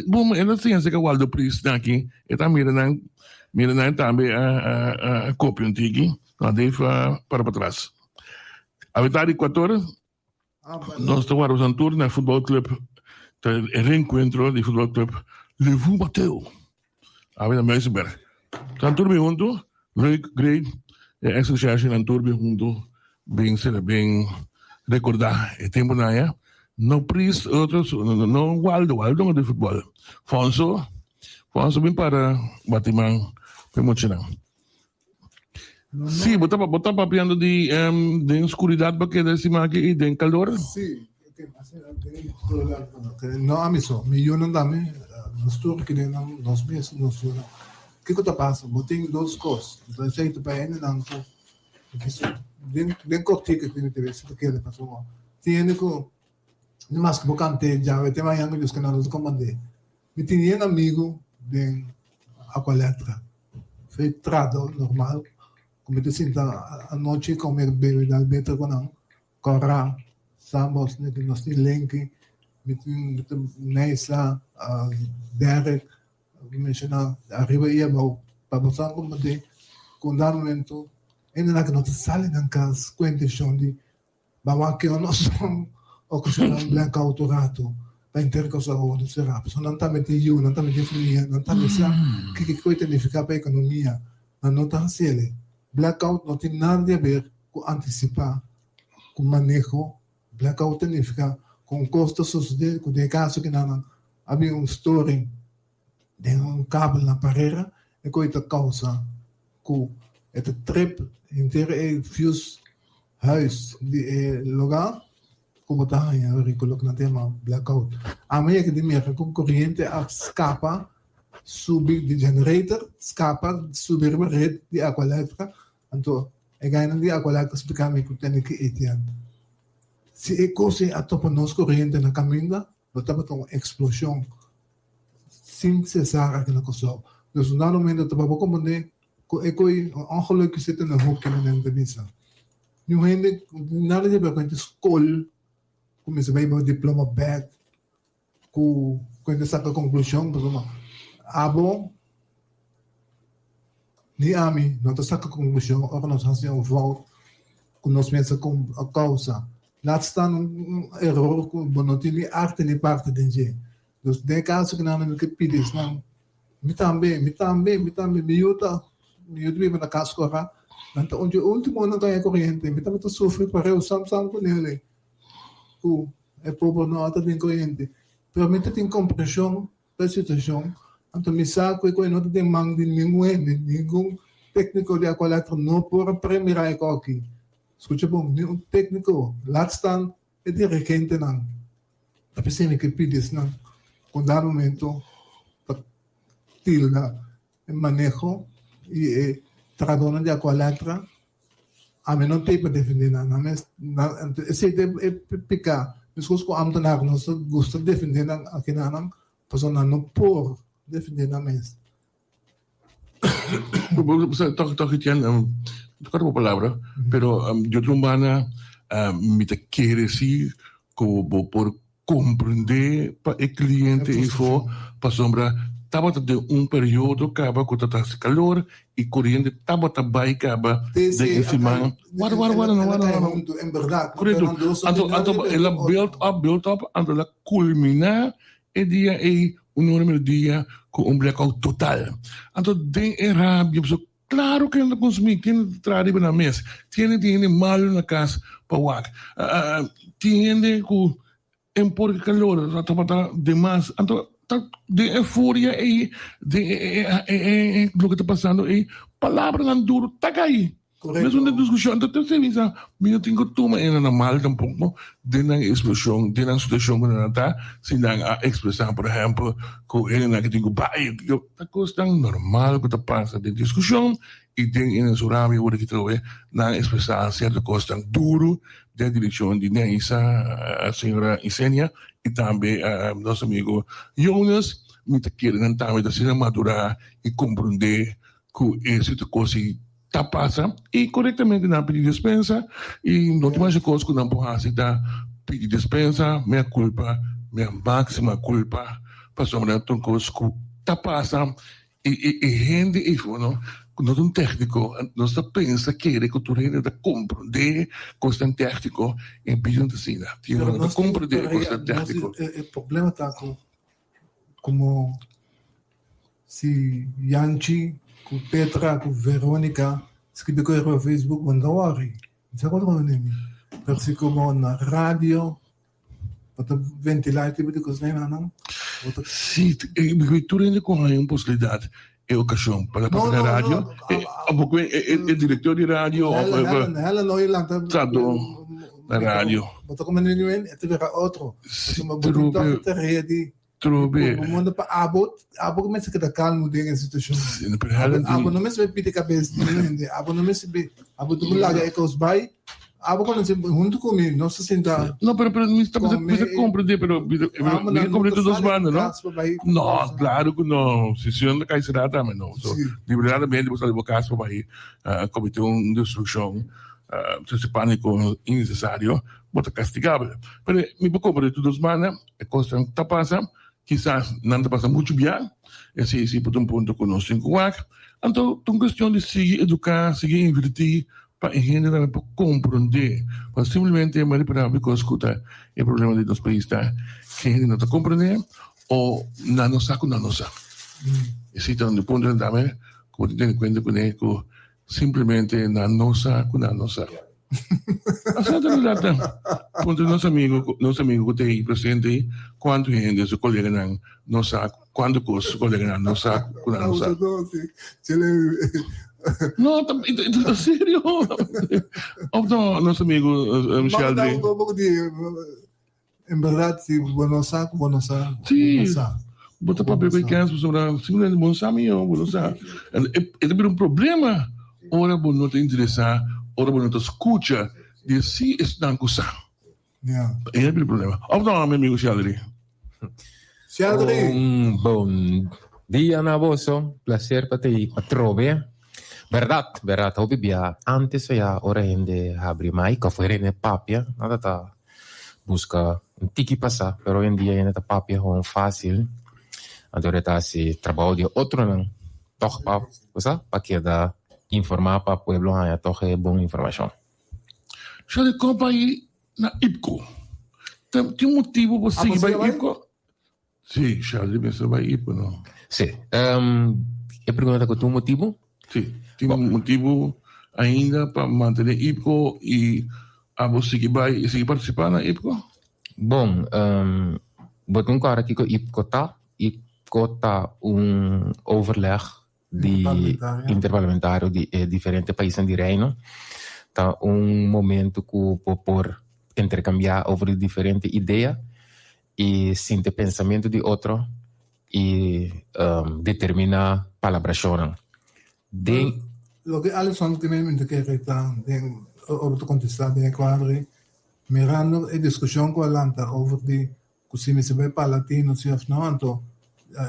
Bom, eu não sei se é o Waldo Priest aqui, e está mirando também a cópia antiga, Dave para trás. A vitória Equador, nós estamos a tour na Futebol Club, o reencontro do Futebol Club Levu Mateu, a ver na Muizenberg. Então, turbi junto, great, associação na turbi junto, bem recordar, e tempo na é, não Priest, outros, não Waldo não de futebol. Fonso bem para Batimang, bem muito não. Sim, botar papiando de escuridade para que decima aqui e de calor. Sim, não amiso, milhão também, nós todos que nós mesmos o que está passando? Tem duas coisas. Então, sei que para ele não den cortica que teve se que ele passou. Tinha que mas que bocante já vai ter mais anos que nós comandei. Me tinha amigo de aqualetra. Foi trado normal. Como te sinta a noite com ele bebe da beta com não. Corra, sambos né que nós tem link. Me nessa Derek mencionar arriba ia para passar como de condamento ainda na que não sale na casa condição de bawa que nós somos ocasionando blackout rato para intercausar o será não também tem eu não também tem família não também sabe que coisa significa para a economia não está sele blackout não tem nada a ver com antecipar com manejo blackout significa com custos sociais com de caso que não havia story de cabo na parede e coisa causa que het trip inteiro fuse huis de lugar como está aí eu coloco na tema blackout a meia que de minha com corrente escapa subir de generator escapa subir a rede de água elétrica então é ganhando de água elétrica explicar me que tem que etiar se é coisa a topa nós corrente na caminho notava uma explosão sem cessar aquela coisa dus na momento estava como de een ongeluk zit in een hoekje in de misa. Nu heen na de bij school, como se vai meu diploma back, quando saca conclusão, porque abo ni ami, não saca conclusão, ou nós fazemos volta, com nós pensa com a causa. Laat staan error, não tem nem arte nem parte de gente. Dus de caso que não que pedir, não. Me também, eu vivo na casa corra, então onde o último ano ganha corrente, me também sofre para eu sam com ele, é pobre não ata tem corrente, realmente tem compreensão da situação. Então, me saco e não tem mang de nenhum técnico de aqualatra não por primeira aqui. Escuta bom, nenhum técnico, lá está, é dirigente não. A pessoa que pede isso não. Quando há momento, tilda, manejo e tradona de aqualatra, a mim não tem para defender nada, mas esse é picar. Mas com a amtanar, nós gostamos de defender aqui na pessoa não por defender na mesa. Toque tiyan, tocar mo palabra, pero yo trumbana me te quiere decir como por comprender para el cliente e fo para sombra tava de período acaba com tanta calor e corrente tava também acaba de encima guarda em verdade correto então ela build up então ela culmina e dia é número dia com blackout total então de Arábia claro que ela consumir tem trabalho na mesa tem mal na casa para o tem com impor calor tava demais então de euforia e de lo que está passando e palavra não duro tá aí mesmo na discussão então você diz eu tenho toma é normal tampouco de na expressão de na situação quando está se não a expressar por exemplo com ele na que tenho bai tá coisa normal que está passando de discussão e tem em Surabia o que trouxe na expressar certa coisa duro da direção de Neisa a senhora Isenia e também nosso amigo Jonas me te querem também da se madurar e compreender que essa coisa está passando e corretamente não pedir dispensa e não tem mais coisa que não pode dar pedir dispensa minha culpa minha máxima culpa para sombra de coisa que está passando e gente e não nós um técnico, nós pensa que ele que tu reina da compreender coisa técnico em pedindo assim, tinha da compreender coisa técnico. O problema está como se Yanchi, com Petra, com Verônica, escreve com o Facebook, mandou worry. Isso é o que eu nem. Porque como na rádio, para ventilar tipo de coisa não. Sim, tu reina com uma possibilidade. É ocasião para a rádio, é diretor de rádio, ela não é lá na rádio. Mas como ninguém é tiver outro, uma boa rede. Trobe. O mundo para abo começa a calmo dentro da situação. Abo não me se pide cabeça, abo não me se abo tu laga é que os vai. Abo quando se junto comigo, não se senta. Não, pero me está compreender, pero me compreender dos bandas, não? Não, claro que não. Se você não cai será também não. Liberadamente você leva caso para aí, cometer uma destruição, se pânico innecessário, bota castigável. Pero me compreender dos bandas, é coisa que está passando, quizás não está passando muito bem, esse por um ponto que nós temos que ver. Então, é uma questão de seguir educar, seguir invertir. Para a gente também compreender, mas simplesmente manipular porque escuta o problema de nosso país está que a gente não está compreendendo ou não sabe ou não sabe. Esse é o ponto também que tem em conta que simplesmente não sabe ou não sabe. Assim é verdade. Ponto nosso amigo que tem aí presente, quanto gente seu colega não sabe, quanto coisa seu colega não sabe ou não sabe. No, sério? Então, nosso amigo Michel Dre. Em verdade, se não sabe. Sim. Bota papel que quer sobre simplesmente bom sabe eu, bom sabe. É um problema. Ora bom não te interessar, ora bom não te escuta, de se estão com sa. É o problema. Então, meu amigo Michel Dre. Bom dia, Naboso. Prazer para te patrove. Verdad, hobi bia antes ya ora gente abri mai que fuera en papia, nada ta busca un tiki pasa, pero hoy en día en esta papia es fácil. Agora tá se trabalho de outro não, toch para que da informar para pueblo haya toch boa informação. Já de compra aí na IPCO. Tem motivo para seguir para IPCO? Sim, já de pensar para IPCO não. Sim. Eu pergunto que tu motivo? Sim. Tem motivo ainda para manter IPCO e a você seguir participar na IPCO? Bom, botar um cara aqui com IPCO tá e IPCOTA overleg interparlamentario di differenti paesi di Reino. Tá momento que por intercambiar over differenti idee e sente pensamento di otro e determina palabrazione. Lo che Alessandro tiene in mente che reta over te contestar de quadri mirando e discussione con l'anta over di così mi sembra palatino si of no anto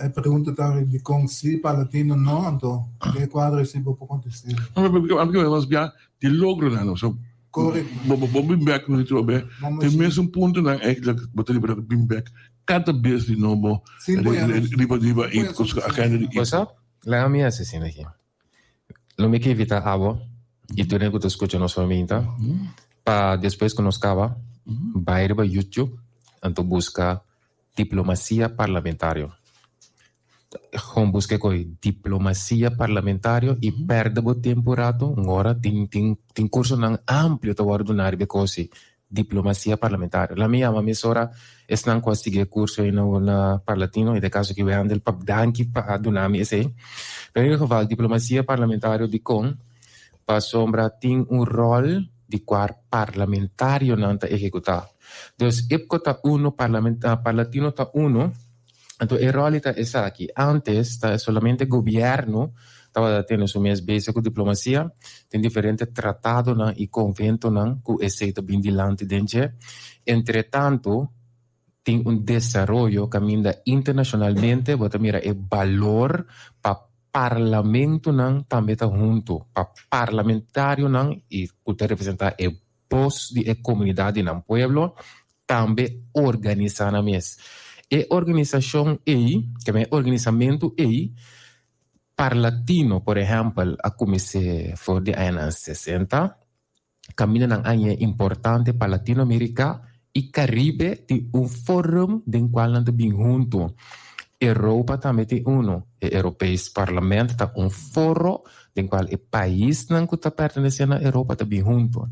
e pregunta tari di con si palatino no anto de quadri si può contestare. Anche was bia die logro dan so. Bimbek nu dit robe. Ten minste een punt dan eigenlijk wat er bij Bimbek kata bes di nobo. Riba in koska agenda di. Cosa? La mia assassina aqui. Lo me que evita abo e tu nem que tu escucha nos família para depois que nos cava vai para YouTube então busca diplomacia parlamentário. Gewoon busca coi diplomacia parlamentário e perde o tempo rato agora tem curso nang amplo to ordinar because diplomacia parlamentária. La mia mamesora es nan conseguir curso na parlatino e de caso que vean del pap danki pa dunami ese. Pero in geval diplomacia parlamentário di con pa sombra tem rol di quar parlamentario nanta executar. Dus ipcota uno parlatino ta uno. Então, a realidade é essa aqui. Antes, solamente o governo estava tendo sua mesma base com diplomacia, tem diferentes tratados e conventos que aceita bem dilante dentro. Entretanto, tem desenvolvimento que caminha internacionalmente, bota mira o valor para parlamento também está junto, para parlamentário e poder representar o voz da comunidade no pueblo, também organizar na mesa. E organização aí, que é organizamento aí, parlatino, por exemplo, a comecei for de anos 60, caminha nang anya importante para Latinoamérica e Caribe de fórum de qual não bem junto. Europa também tem o European Parlamento tá fórum de qual o país não está pertencendo à Europa tá bem junto.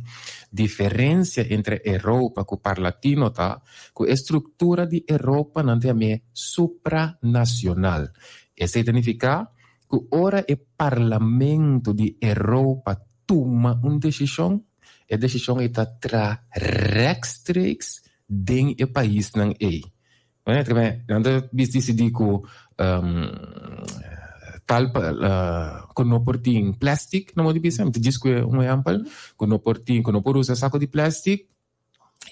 Diferença entre Europa e o Parlatino tá que a estrutura de Europa não é supranacional. Isso significa que ora o Parlamento de Europa toma uma decisão, a decisão está rechtstreeks dentro do país não é. Quando decidi que tal quando não portem plástico, não pode pensar, te diz que exemplo, quando não portem, quando não usa saco de plástico,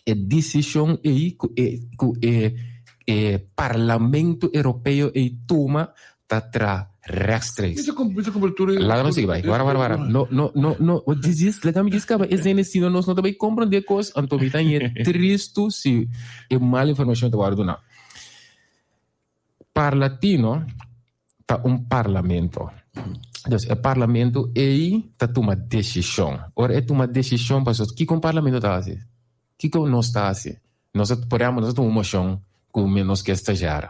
a decisão aí que o Parlamento Europeu toma está rechtstreeks. Lá não sei vai. Agora. No. O diz, lá me diz que esse ensino nós não também compreender coisas, então me é triste se é mal informação da guarda. Parlatino tá parlamento. Então, o parlamento aí tá toma decisão. Ora é toma decisão para o que o parlamento tá assim? Que nós tá assim? Nós podemos nós toma moção com menos que estagiário.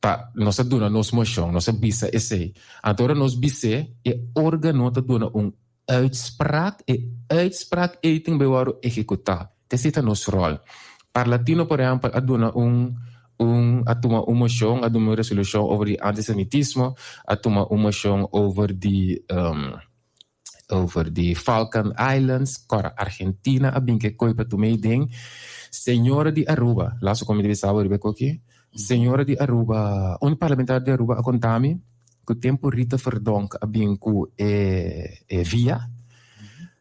Tá, nós dona nos moção, nós bisa esse. Agora nós bisa e órgão tá dona uitspraak e uitspraak aí tem bewaro executar. Esse é nosso rol. Parlatino, por exemplo, a dona atoma uma moção, atoma uma resolução over de antissemitismo, atoma uma moção over de Falkland Islands, cora Argentina, abin que coipa tu meio den, senhora de Aruba, lá só como deve saber aqui, senhora de Aruba, parlamentar de Aruba a contami, que o tempo Rita Verdonk abin ku via,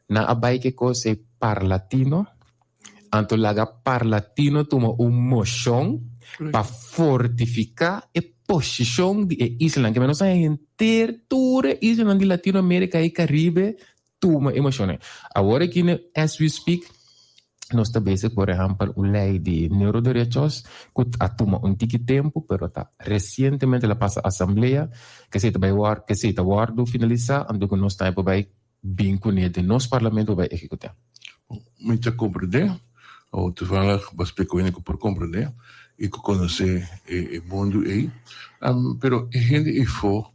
na abai que cose parlatino, anto laga parlatino toma moção para fortificar a posição de Isla, que nós temos toda a Isla de Latinoamérica e Caribe, toma emoção. Agora aqui, as we speak, nós estamos, por exemplo, uma lei de neurodireitos, que toma tempo, mas recentemente ela passa a Assembleia, que se está guardando finalizar, então nós estamos bem conhecidos, nosso Parlamento vai executar. Muito compreender, ou toevallig was pequeno por compreender, e conhecer o mundo aí, pero a gente info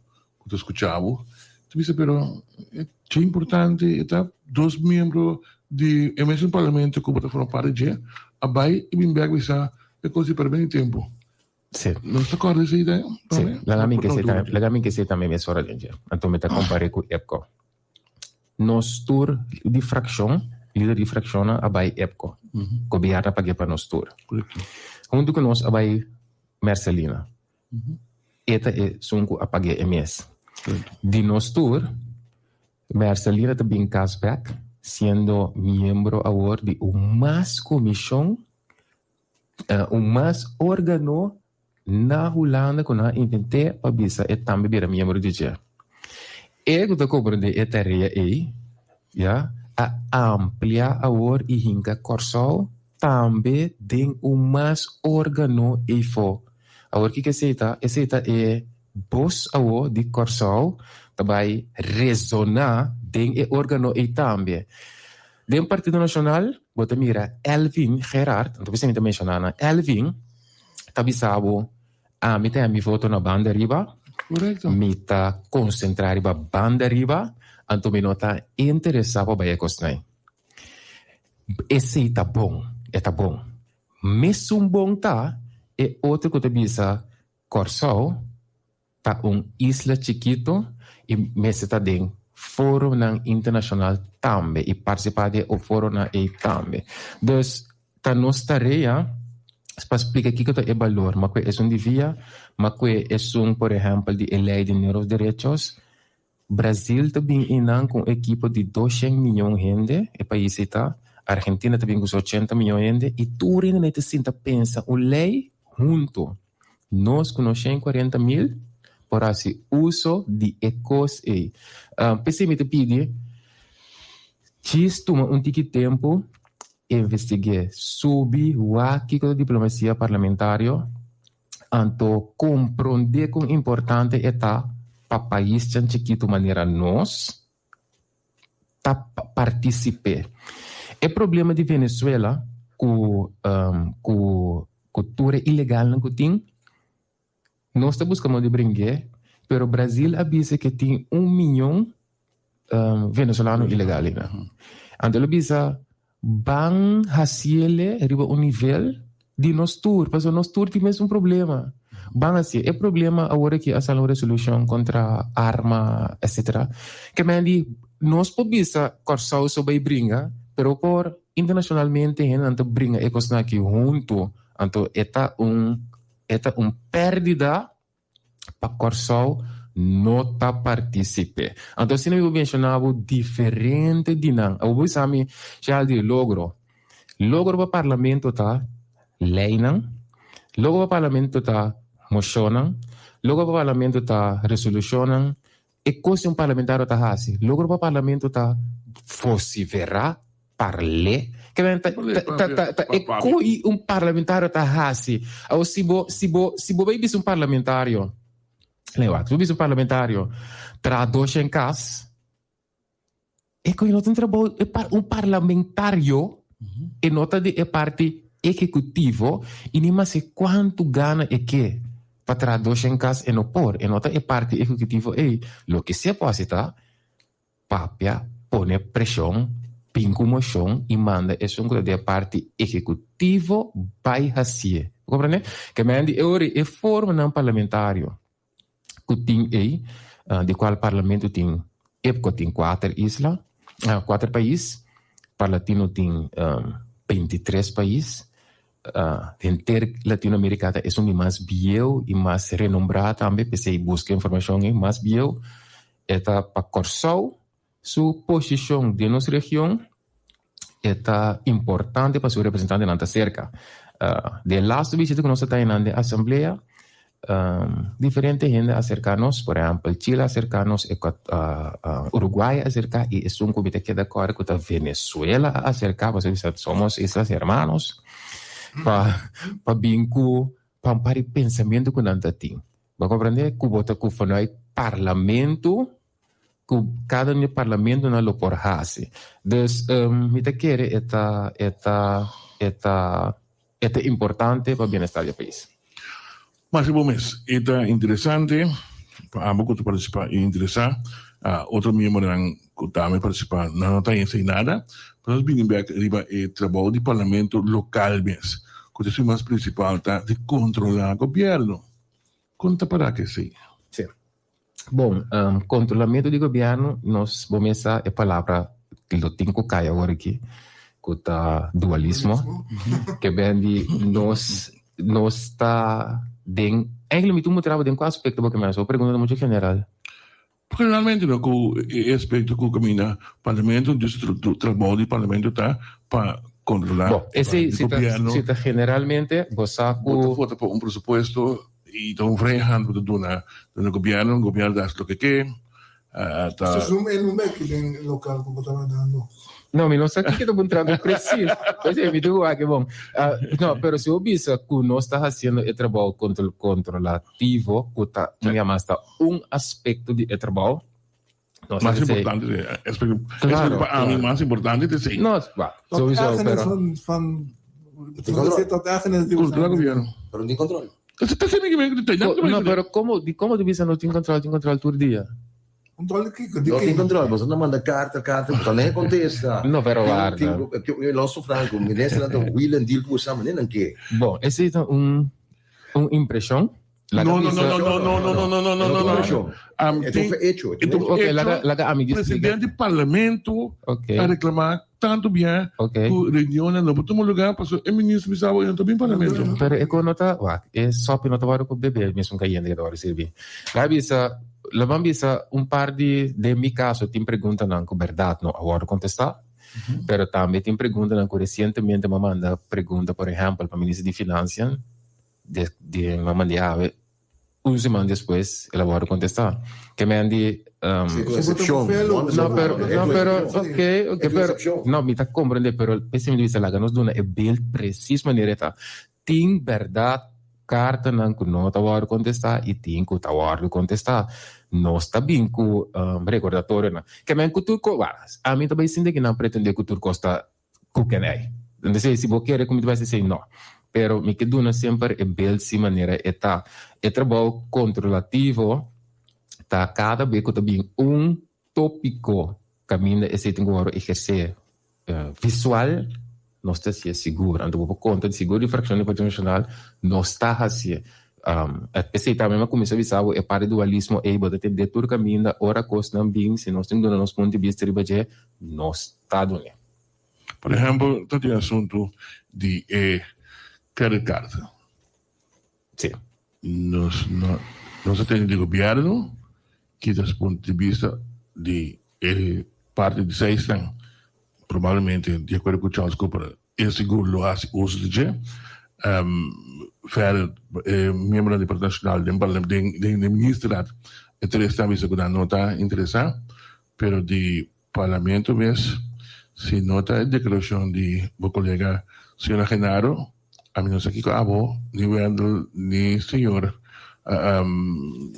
que escuchamos, dice pero é importante tá dois membros de mesmo parlamento que botam parte de abai e bem bem bisa é coisa para bem tempo. Sì. Non sto accordo se idea? Sì, la che sei também è ora di Anto mette a comparare con EPCO. Nos tour di fraction, líder di fraction abai EPCO. Ko biara paghe para nos tour. Junto con nos abai Marcelina. Eta é sunku apaghe MS. Di nos tour, Marcelina também cashback, siendo miembro ahora de más comisión, más órgano na Holanda que na inventé para bisa e também era miembro de já. E que compreende e tarefa ja, a ampliar agora e hinca corsal também tem mais órgano e fo. Agora que seita é bos agora de corsal também resonar tem e órgano e também. Dem Partido Nacional, bota mira Elvin Gerard, então você me mencionar Elvin, tabi sabo a mita mi voto na banda riba, mita concentrar riba banda riba, anto mi nota interessava ba ekosnai. Esse tá bom, Mesmo bom tá e outro que bisa Corsal tá isla chiquito e messe tá den fórum nang internacional também e participar de o fórum na e também. Dus tá nos tarefa para explicar aqui que é valor, mas que é devia, mas que é por exemplo de lei de direitos. Brasil também inang com equipe de 200 milhões de gente, e país está. Argentina também com 80 milhões de gente, e tudo ainda não se pensa o lei junto. Nós com 140 mil para esse uso de ecos e pensei me te pedir, diz toma tempo investigar sobre o que a diplomacia parlamentar, anto compreender com importante está para país tão chiquito maneira nós tá participar. É problema de Venezuela com cultura ilegal não tem. Nós estamos buscando de brincar, pero Brasil avisa que tem 1 milhão venezuelanos ilegais. Então avisa bang haciele arriba um nível de nos tour, porque nos tour tem mesmo problema. Bang assim, é problema agora que a sala resolução contra arma, etc. Que mendi nós podemos corsar sobre brinca, pero por internacionalmente gente brinca é coisa aqui junto, então eta pérdida para corsar não tá participe. Então se eu mencionava diferente dinâmica, eu vou chamar já de logro para parlamento tá lei não, logo para parlamento tá motion, logo para parlamento tá resolução, e coisa parlamentar tá assim, logo para parlamento tá vocifera parler, que é coi parlamentar tá assim, ou se bo baby parlamentário, leva, tu bis parlamentário traduz em casa, e coi não tem trabalho parlamentário e nota de parte executivo e nem mais quanto gana e que para traduzir em casa e não por e nota é parte executivo e lo que se pode tá papia pone pressão pinco moção e manda é um de parte executivo vai fazer compreende que mandi é forma não parlamentário que tem de qual parlamento tem tem 4 islas 4 países Latino tem 23 países. Inter Latinoamérica é um mais bio e mais renombrado também, porque busca informação mais bio. Eta para Corsal, sua posição de nossa região é importante para seu representante na cerca. De last visita que nós estamos na Assembleia, diferente gente acerca-nos, por exemplo, Chile acerca-nos, Uruguai acerca, e é um comitê que é de acordo com a Venezuela acerca, porque somos islas hermanos, para vincular, para pensamento que não tem. Para compreender que bota que foi parlamento, que cada parlamento não lo por hace. Então, me te quer é importante para o bem-estar do país. Mas bom mês, é interessante, para ambos que participar é interessante, outro membro que também participar não está ensinada, mas bem bem riba é trabalho de parlamento local mesmo, que o mais principal tá de controlar o governo. Conta para que sim. Sim. Bom, controlamento do governo, nós vamos começar a palavra que eu tenho que cair agora aqui, que tá dualismo, que vem de nós está dentro, eigenlijk tu mostrava dentro qual aspecto porque mais, eu pergunto muito general. Generalmente, no, com o aspecto que o parlamento, o trabalho do parlamento está para controlar Bom, esse governo. Cita generalmente, você vota por presupuesto e dá freio hand do governo, o governo dá o que quer. Isso não é que tem local que eu estava dando. Não, mas não sei o que eu estou entrando preciso. Pois é, me digo que bom. Não, mas se eu vejo que nós está fazendo o trabalho controlativo, que está aspecto de trabalho. Mais importante, claro, para mim, mais importante é sim. Não, sowieso, pero... Controlar o governo. Pero não controle. Não, pero como divisa não tem controle todo dia? Controle que não tem controle, você não manda carta, você nem contesta. Não, pero guarda. Eu não sou franco, o ministro não will and deal com essa maneira que. Bom, esse é impressão. No. Presidente do parlamento a reclamar tanto bem que a reunião não botou um lugar para o ministro Bissau e também parlamento. Pero é que nota, é só para nota para o bebê mesmo que ainda agora servir. Lá bisa par de mi caso tem pergunta não com verdade não agora contestar. Pero também tem pergunta não que recentemente me manda pergunta por exemplo para o ministro de Finanças de uma maneira uma semana depois ela vai contestar que me andi não me tá compreendendo pero pessimamente lá nos dá é bem preciso maneira tá tem verdade carta não que não tá vai contestar e tem que tá vai contestar nós tá bem com recordatório não que me que tu a mim também sinto que não pretende que tu costa cucanei não sei se você quer como tu vai dizer não pero mi que duna sempre é bel si maneira eta trabalho controlativo tá cada vez que também tópico caminha esse tem agora exercer visual não está se seguro então por conta de seguro de fração de patrimônio nacional não está assim esse também começou a visar é para dualismo e bota ter tudo caminho ora costa não bem se nós temos nos ponto de vista de budget não está dando por exemplo tem assunto de credit card. Sim. Nós temos de governo que, do ponto de vista de parte de 6 anos, provavelmente, de acordo com o Charles Cooper, é seguro o uso de membro do Departamento Nacional do Ministério, é 3 anos que não está interessado, mas de parlamento mesmo, se nota a declaração de meu colega, senhor Genaro, a menos aqui com a avó, ni senhor.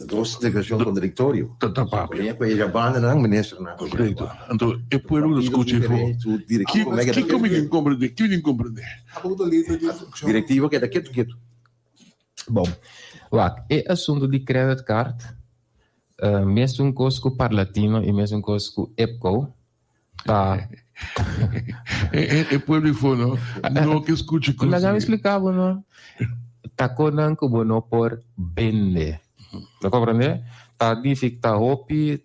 Dos declarações com diretório. Tá papo. E aí já banda não, ministro não. Correto. Então, eu puedo discutir que como que compreender? Diretivo que é quieto. Bom, é assunto de credit card, mesmo coisa com Parlatino e mesmo coisa com EPCO, tá. É pueblo não que escute coisa. Lá me explicava, não? Tá conan que bono por vende. Tá compreende? Tá difícil, tá hopi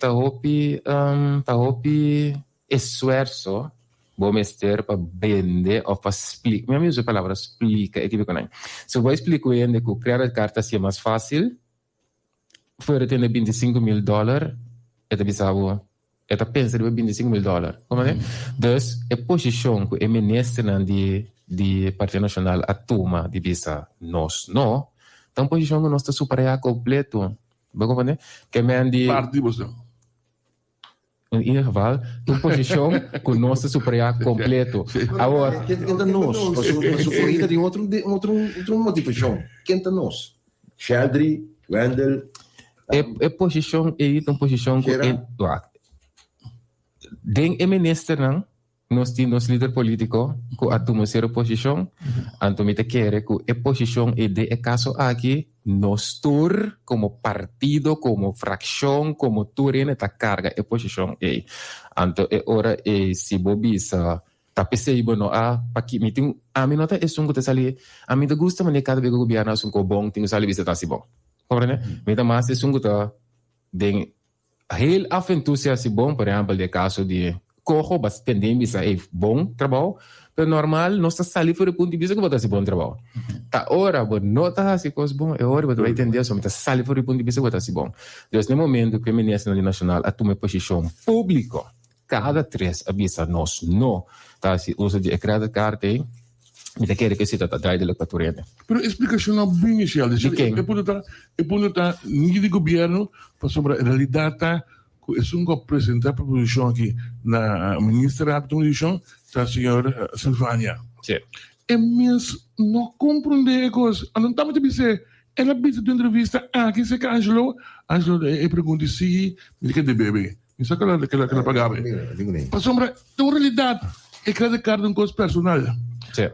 esforço vou mester para vender ou para explicar. Minha mesma palavra explica, é que não. Se eu vou explicar ainda que criar a carta seja mais fácil, foi ter $25,000, é bisabo. Eta pensa de $25,000. Como é? Dus, a posição que o ministro de Partido Nacional atuma de visa nós, não. Então, posição que nós está superar completo. Vai compreender? Que me andi... Partido, em ieder geval, uma posição que nós está superar completo. Agora... Quem está nós? Mas o corrida tem outra motivação. Quem está nós? Sheldry, Wendell... É posição, uma posição que... Den minister não, nós líder político que atuma ser posição, então te quer que a posição é de caso aqui nós tur como partido, como fração, como turene ta carga a posição é. Então é hora se bobisa Tapi sei bono paki meeting a mim nota é sungo te sali a mim te gusta mas cada vez que o governo sungo bom tingo sali bisa tasi bom. Compreende? Meta mas é sungo ta den heel af en toe se assim bom, por exemplo, de caso de cojo bastante bisa é bom trabalho, pero normal não está sali fora ponto de vista que botar se bom trabalho. Ta ora bo nota assim coisa bom, é hora você vai entender só meta sali fora ponto de vista que botar se bom. Desde o momento que o Ministério Nacional assume posição pública cada 3 avisa nós não tá se uso de credit card aí me quer que se trata de equatoriana. Pero explicação não bem inicial, De quem? é por tá ninguém de governo para sobre a realidade que é sungo apresentar proposição aqui na ministra da Comissão da senhora Silvânia. Sim. É mesmo não compreender coisas. Não tá muito dizer ela disse de entrevista que se que Angelo pergunta se me quer de bebê. Isso que ela pagava. Para sombra, então, realidade, é credit card um coisa personal.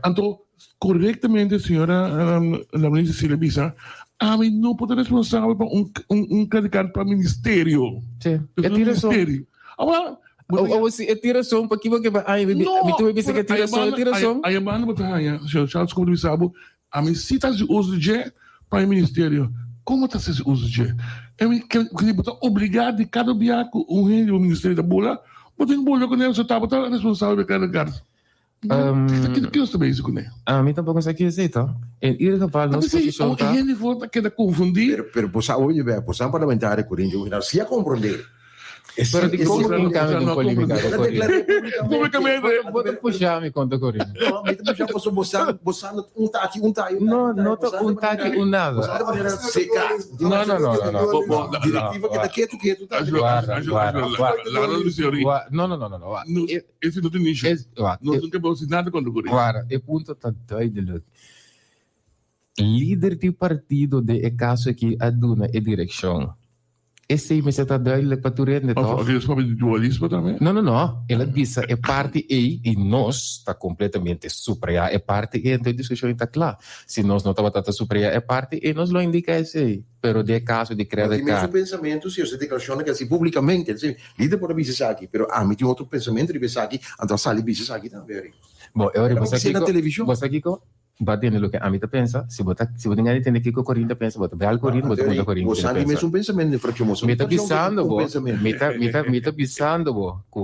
Então, corretamente, a senhora, a ministra Cília Bisa, mim não pode ser responsável por credit card para o ministério. Sim, é tiração. Agora, ou se é tiração, para que você vai... me tu vai que é tiração, é tiração. Aí a banda botar aí, senhor Charles, como ele sabe, a mim se está de uso de para o ministério. Como está sendo uso de? Eu queria botar obrigado de cada biaco o rei do Ministério da Bola, botar em bola com ele, você está responsável por cada lugar. Que nós também isso com ele? A mim também consegue dizer, tá? Em irreval, nós posição, tá? A gente volta a confundir. Pero posa hoje, a posição parlamentar corrente, se a compreender. Pero di como que kami ng polemika ko Publicamente. Bota po siya mi konto ko rin. No, may siya po bosando un taki. No, to un taki un nada. Seca. No. Direttiva que daqui tu tá. No. Esse não tem nicho. Não tem que nada contra o Corinthians. Guarda, e punto tá doido. Líder do partido de caso aqui aduna e direção. Esse me está dando para tu rende to. Aquele sobre dualismo também? Não. Ela disse é parte e nós está completamente superior é parte e então a discussão está clara. Se nós não estava superior é parte e nós lo indica esse, pero de caso de credit card. Mas pensamento se você declaração que assim publicamente, assim, líder pode dizer aqui, pero me tem outro pensamento de dizer aqui, então sale dizer aqui também. Bom, eu vou aqui na televisão. Você aqui bate no que a mim pensa, se você ninguém entende que o Corinthians pensa, você vai ao Corinthians, você muda o Corinthians. Você tem mesmo pensamento para que me está pensando, me está pensando, que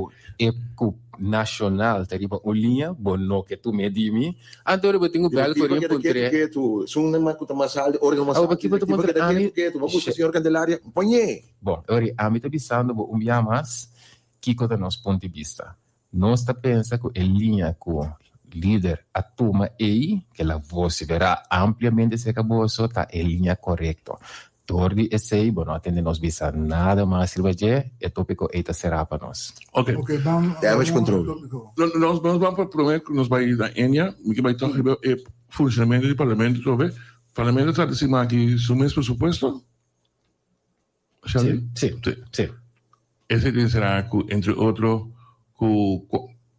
o nacional teriba uma linha, no que tu me dimi, então eu tenho belo Corinthians por três. Que tu, são uma coisa mais alta, órgão mais alto. Que tu, vamos senhor Candelária, põe. Bom, ora, a mim está pensando, dia mais, que da nosso ponto de vista, nós está pensando que a linha com líder a turma aí que ela voz verá ampliamente se acabou só tá em linha correta tordi esse aí não atende nós bisa nada mais silva je é tópico eita será para nós ok damage control nós vamos para prometer que nós vai da Enya que vai tocar o funcionamento do parlamento sobre parlamento está dizendo aqui o mesmo presupuesto sim esse será entre outro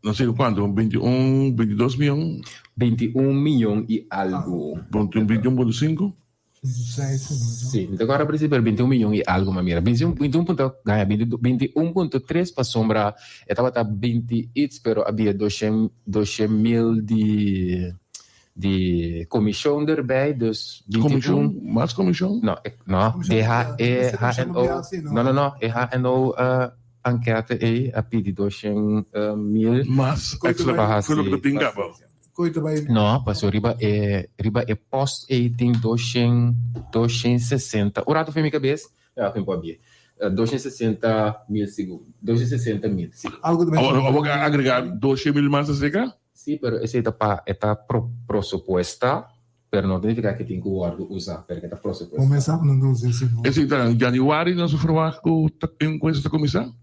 não sei quanto, 22 milhões? 21 milhões e algo. 21,5? Sim, agora precisa ver 21 milhões e algo, mas mira, 21,3 para sombra, estava 20, pero havia 200 mil de comissão daarbij, dus 21... Comissão? Mais comissão? Não, HNO enquete aí a pedir 200 mil mas extra pelo que pingava não passou riba é post aí tem 260 o rato foi minha cabeça foi para bem 260 mil segundos 260 mil vou agregar 200 mil mais a seca sim pero esse está proposta pero não significa que tem que usar porque está proposta começar não sei se esse está em janeiro nós vamos com essa comissão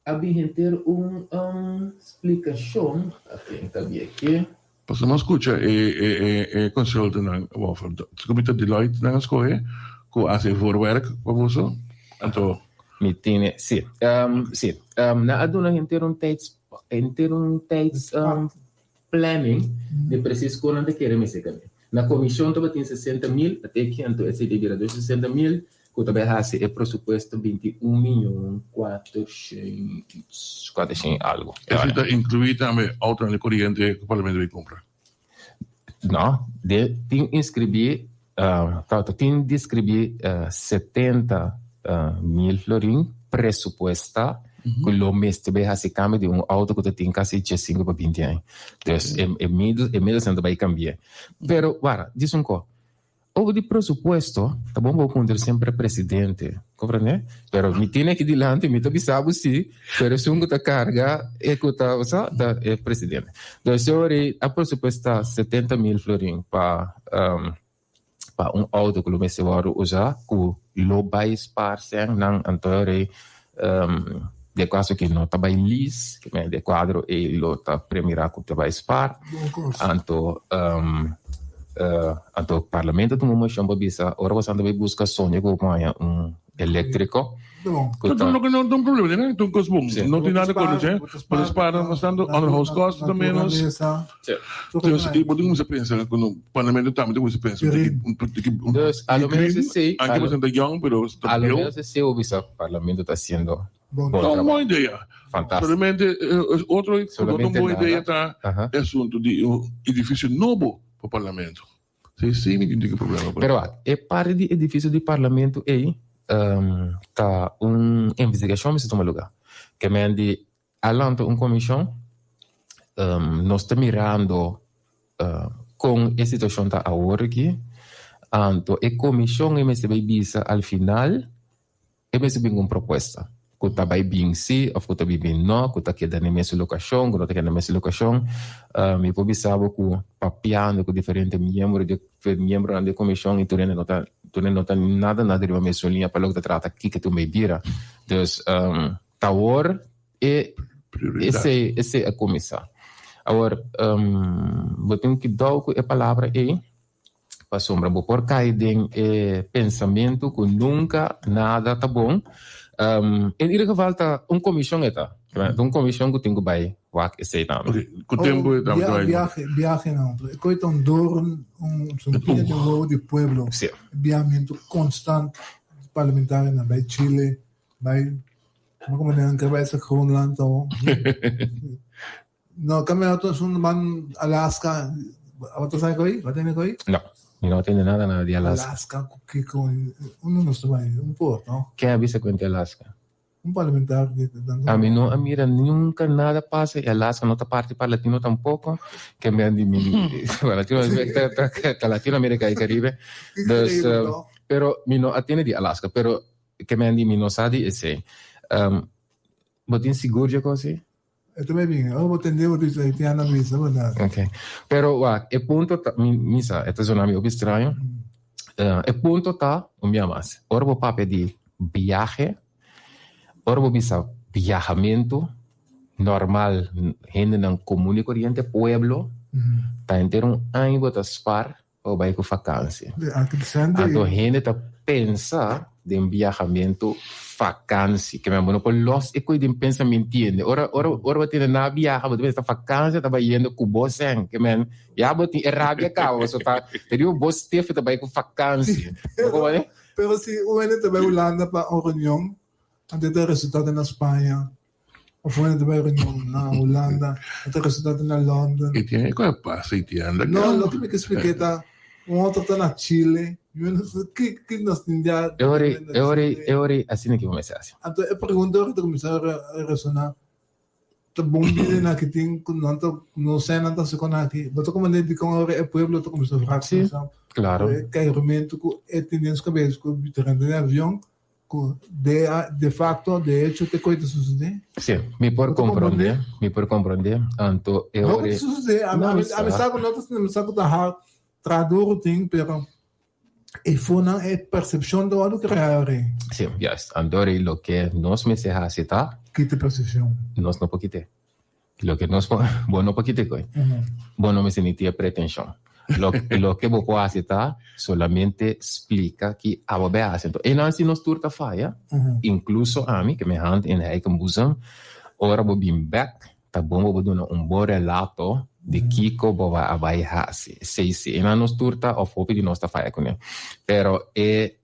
havia ter uma explicação aqui. Possiamo escuchar consulta na comité de Deloitte na escola que faz voorwerk para você então me tem sim na aduna ter tijds planning de preciso quando querer me secar na comissão estava tem 60 mil até que então esse devia 60 mil que também hace o presupuesto 21.400.000 algo. Eso está incluido también auto en el corriente que el Parlamento va a comprar. No, tem inscrever, tem de escrever 70.000 florin presupuesta que o mês também hace cambio de auto que tem quase 5 para 20 anos. Então, é meio sempre vai cambiar. Pero, para, diz coisa. O de presupuesto, tá bom, vou contar sempre presidente, compreende? Pero me tem aqui delante, me também sabe se, pero se tá carga, é que tá, é presidente. Então, se a presupuesto 70.000 florin para auto que o mês vai usar, que o vai esparcer, não, então, de caso que não tá bem lis, que é de quadro e lo tá primeira que vai spar, anto parlamento tu mo chama bisa ora você anda vai buscar sonho com elétrico. Não tem problema, né? Então, não tem nada com isso, né? Mas para nós estamos on house cost também nós. Então, se podemos pensar quando o parlamento também podemos pensar a lo menos sei, aqui você está young, pero a lo menos sei o bisa parlamento está sendo uma boa ideia. Fantástico. Solamente outra boa ideia tá assunto de edifício novo para o parlamento. Sim, não tem problema. Pero é parte de edifício do parlamento aí. Tá investigação me se toma lugar que me andi alante comissão nós está mirando com a situação tá agora aqui anto a comissão me se vai bisa al final me se vem uma proposta que tá vai bem sim ou que tá bem não que tá queda na mesma locação que não tá queda na mesma locação me pode saber que papiando com diferentes membros da comissão e tudo não tá nada de uma mesma linha para o que trata aqui que tu me vira então tá hora esse é a comissão agora vou ter que dar a palavra aí para sombra vou por cair em pensamento que nunca nada tá bom em ieder geval tá comissão comissão que tem que vai wak esse também com tempo viaje não coito door sentido de novo de pueblo viajamento constante parlamentar na vai Chile vai como não que vai ser Groenland ou não caminhando um man Alaska outro sai coi vai ter coi não tem nada de Alaska que com não se vai pouco não que avisa com Alaska parlamentar a mí no mira nunca nada pasa y Alaska no está parte para latino tampoco que me han Latinoamérica y Caribe pero mi no atiende de Alaska pero que me han dicho no sabe ese botín seguro ya così também bem vou atender o diz haitiana visa verdade okay pero el punto misa esto es un amigo estranho el punto está minha mais ora vou papo de viaje ora vou bisa viajamento normal gente não comum e corriente pueblo tá inteiro ano bota spar ou vai com vacância então gente tá pensa de viajamento vacância que me bueno por los e coi de pensamento entende ora vai ter na viaja vai ter vacância tá indo com você que men já boti rabia cá você tá teria o boss teve tá vai com vacância pero se o ene tá vai Holanda para uma reunião antes do resultado na Espanha ou foi antes da reunião na Holanda antes do resultado na London e tem qual passa e tem não lo que me expliquei tá outro tá na Chile que nós india eu assim que começa assim então eu pergunto que começar a ressonar tá bom dia na que tem não sei nada se com aqui mas como nem de com o pueblo tô começando a falar claro que realmente que tendência cabeça que viajando de avião de facto de hecho te coisa suceder sim me por compreender então eu não suceder a mim sabe não sabe da traduz tem pero e foi na percepção do algo que reage sim yes andore lo que nos me se hace tá que te percepção nós não pode lo que nos bueno pode ter coi bueno me sentia pretensão lo que vou fazer tá solamente explica que a bobe hace então e não se nos turta faia incluso a mim que me hand em aí com busão ora vou bem back tá bom vou dar bom relato de Kiko bova abai hasi se ina nos turta of hopi di nostra fai con però è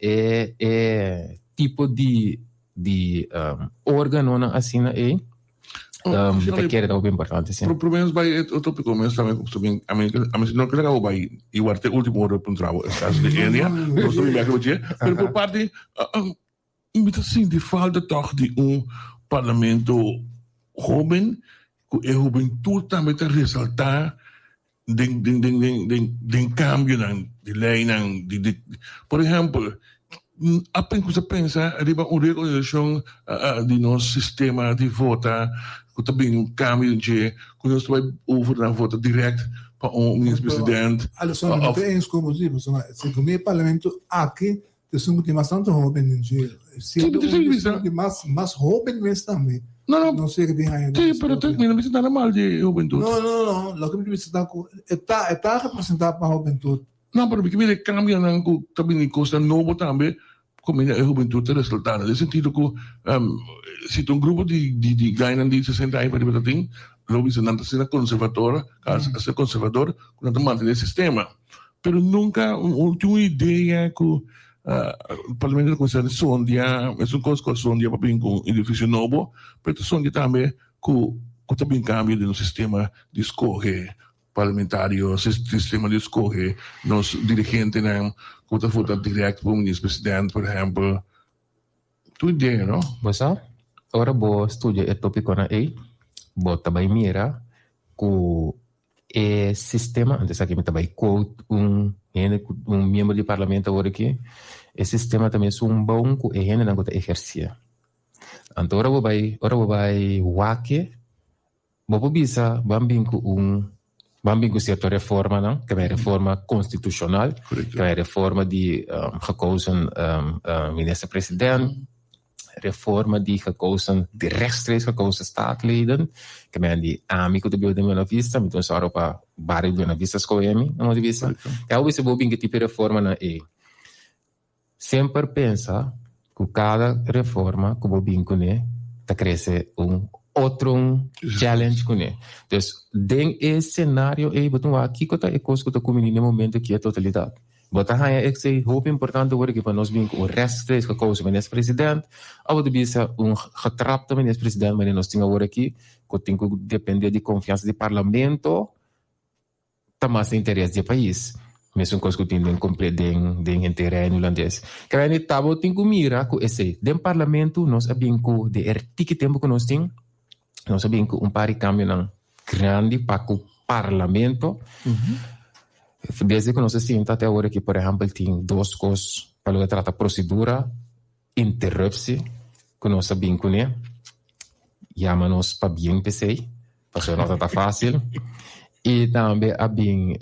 tipo di organo na asina perché era molto importante sì. Problemas bij het tópico men também a mim não que legal vai igual te último hora para trabalho é caso de Enia não sou bem que mas por parte invita sim de falta toch de parlamento jovem que a juventude também está ressaltar den cambio de lei por exemplo apenas que você pensa arriba uma regulação de nosso sistema de vota que também cambio de quando você vai over na vota direto para ministro-presidente Allora, non è esclusivo, insomma, secondo me il Parlamento aqui sono bastante jovens in giro. Mas jovens mesmo também. Não sei que tem aí. Sim, pero não precisa nada mal de juventude. Não. Lo que me precisa está representado para a juventude. Não, pero porque me cambia não também costa novo também como a juventude resultado. Nesse sentido que se tem grupo de ganham de 60 anos para ter logo isso não ser conservador, caso ser conservador, não manter o sistema. Pero nunca última ideia que o parlamento consegue sondia, é coisa que sondia para bem com edifício novo, pero sondia também que também cambia no sistema de escolha parlamentário, sistema de escolha nos dirigentes não que vota direto para o ministro-presidente, por exemplo. Tu ideia, não? Bosa, ora bo studia e tópico na bota vai mira que o sistema, antes aqui me também quote membro do parlamento agora aqui, o sistema também é bom que a gente não pode exercer. Então ora vai wake, bo bisa bambing certa reforma não, que é reforma constitucional, que é reforma de gekozen minister-president, reforma die gekozen, die rechtstreeks gekozen staatsleden, que é de amigo de Buena Vista, met ons Europa barrio Buena Vista scoemi, não de vista. Que é o bobing tipo de reforma na sempre pensa que cada reforma que bobing né, tá cresce outro challenge com ele. Então, den esse cenário botam aqui que tá é coisa que tá comendo no momento que é totalidade. Botar aí é que é muito importante agora que para nós bem o resto três que causa ministro-presidente, ou de bisa getrapte ministro-presidente, mas nós temos agora aqui que tem que depender de confiança do parlamento, também interesse do país. Mesmo coisa que tem den interesse holandês. Que aí tabo tem que mirar que esse den parlamento nós bem que de artigo tempo que nós tem nós sabemos que par de cambio grande para o parlamento. Desde que nós sentimos até agora que, por exemplo, tem duas coisas para tratar procedura, interrupção, que nós sabemos que chama-nos para bem PC, para não está fácil. E também há bem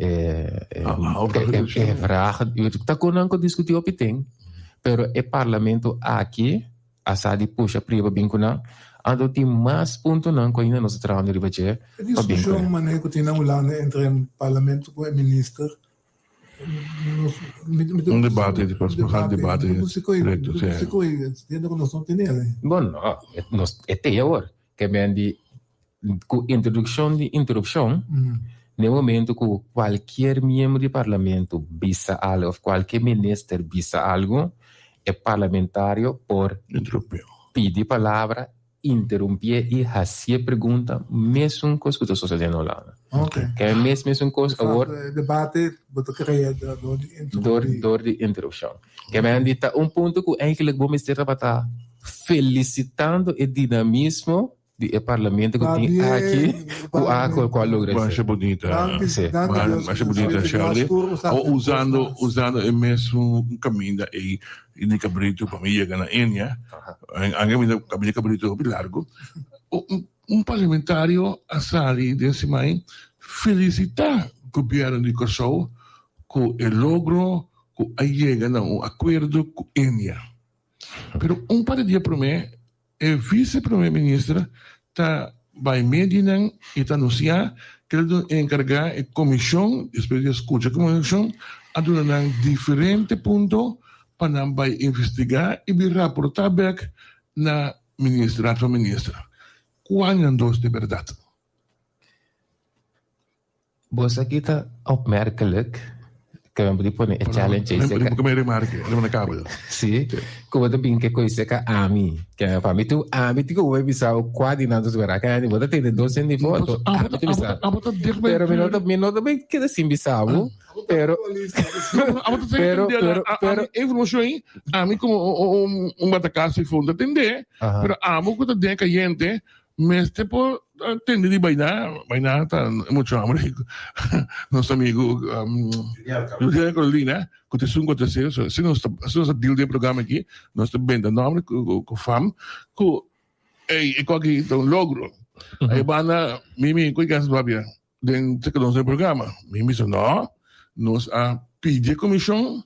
vraag, está com discutir o que tem, mas o parlamento aqui, a sala puxa priva bem com ando tem mais ponto não que ainda nós trabalhamos de bater. A discussão maneira que tem lá entre o parlamento com o ministro. Debate, depois debate direto, dentro nós não temos. Bom, nós até agora que bem de com introdução de interrupção, no momento que qualquer membro do parlamento bisa algo, ou qualquer ministro bisa algo, é parlamentário por pedir palavra, interromper e fazer pergunta, mesmo com o que está sucedendo lá. Que é mesmo coisa agora. Debate, botar criar dor de interrupção. Que é dita ponto que eigenlijk vamos ter para estar felicitando o dinamismo do parlamento que tem aqui com a logra. Acho bonita, Charlie. Usando o mesmo caminho e de Cabrito para mim chegar na Enya, anche caminho Cabrito é largo. Parlamentário a sair desse mãe felicitar o governo de Kosovo com o logro que chega a acordo com Enya. Pero par de dias para mim o vice-primeiro-ministro vai mediar e está anunciar que ele encargar a comissão, depois de escutar a comissão, a dar diferentes pontos para vai investigar e reportar back na ministra. Quando é de verdade? Bosa kita opmerkelijk. Que we ponen een challenge. Ik me remarque, de kabel. Sim. Como de bem que coisa que a mim, que é para mim tu a mim tu vai visar o quadro na tua cara, que você tem de 2 de foto. Pero me nota bem que assim bisavo. Pero informação aí, a mim como batacasi fundo atender, pero amo que tem que gente mas tipo atender de bainar tá muito amor. Nosso amigo Juliana Carolina, que tem um aconteceu, se nós deal de programa aqui, nós estamos vendo nome com fam, com aqui um logro. Aí bana mimi com que sabia, dentro que nós no programa, mimi disse não, nós a pedir comissão,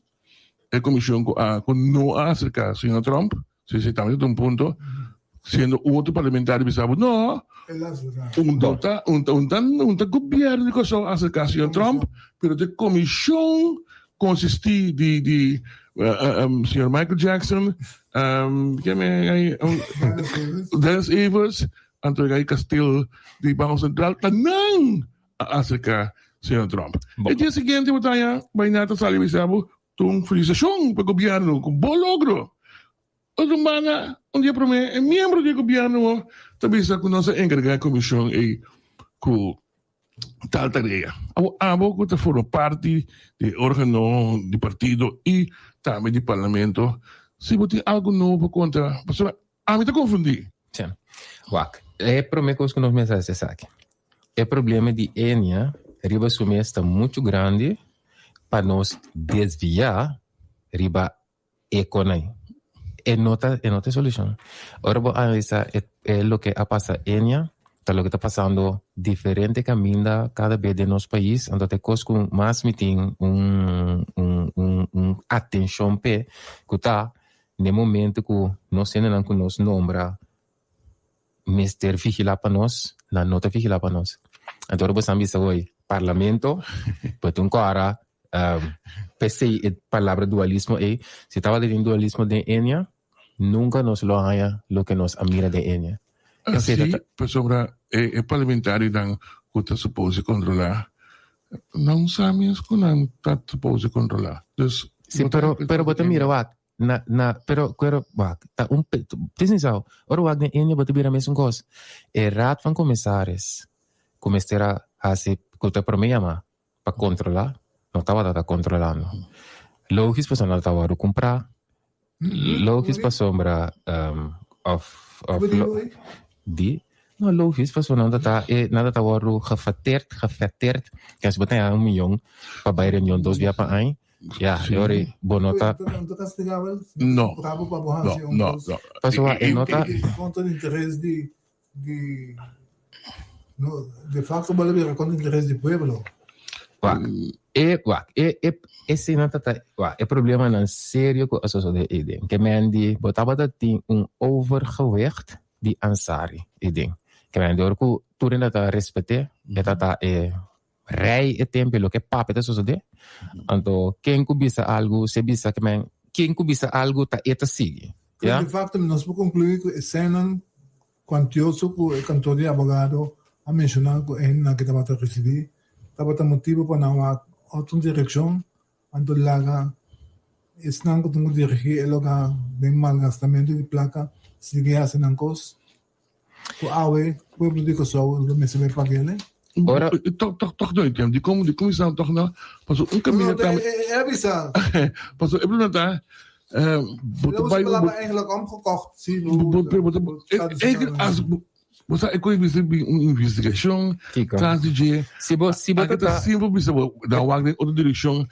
a comissão com não acerca do senhor Trump, se estamos em ponto sendo outro parlamentar bisabo no governo que só acerca do Trump pero de comissão consistir de senhor Michael Jackson Dennis Evers Antônio Castillo de Banco Central tanang acerca do senhor Trump e dia seguinte vai nata sali bisabo tung felicitação para o governo com bom logro Otumbana, dia para mim, é membro do governo, também está com nossa encarregada comissão e com tal tarefa. A pouco está formando parte do órgão, do partido e também do parlamento. Se você tem algo novo contra, a mim está confundido. Sim. Wak, é para mim que nós mensagens aqui. É problema de Enia, riba sumia está muito grande para nós desviar riba economia. Nota solución. Ahora voy a analizar lo que ha pasado en ella, lo que está pasando diferente camino cada vez de nuestro país, entonces con más meeting un atención que está en el momento que nos tienen con nos nombra mister vigila para nos, la nota vigila para nos. Entonces vos han visto hoy parlamento, pues un cara pensei palabra dualismo e se estava dizendo dualismo de Enya nunca nos lo haya lo que nos admira de Enya. Sim, pessoa é parlamentar dan que está suposto controlar. Não sabemos que não está suposto controlar. Sim, pero bota mira wak pero wak tá atenção. Ora wak de Enya bota mira mesmo coisa. É raad van commissaris começará a se que para me chamar para controlar. Não estava controlando. Logisch para não estava a comprar. Logisch para sombra não logisch para não estava nada estava gefatteerd que as botem a milhão para bair milhão 2 dias para aí. Ja, Jori, bonota. Não. Passou a nota. Contra o interesse de facto, vale contra o interesse do povo. Esse não tá é problema não sério com a sociedade que mendi botava tem overgewicht de Ansari que mendi orku tudo ainda tá respeitar tá rei e tempo lo que papo da sociedade então quem cubisa algo se bisa que men quem cubisa algo tá sigue ja de facto nós vamos concluir que cena quantioso com o cantor de advogado a mencionar que na que estava a receber estava motivo para não outra direção quando laga estão com dirigir o lugar de malgastamento de placa sigue fazendo coisas o awe povo de Kosovo não me se vai pagar Ora, toch não entendo. De comissão toch não. Passou caminho também. É avisar. Passou é perguntar. Você falava eigenlijk omgekocht. Sim. Você é coisa de uma investigação. Caso de. Se você tá simples bisa da Wagner outra direção.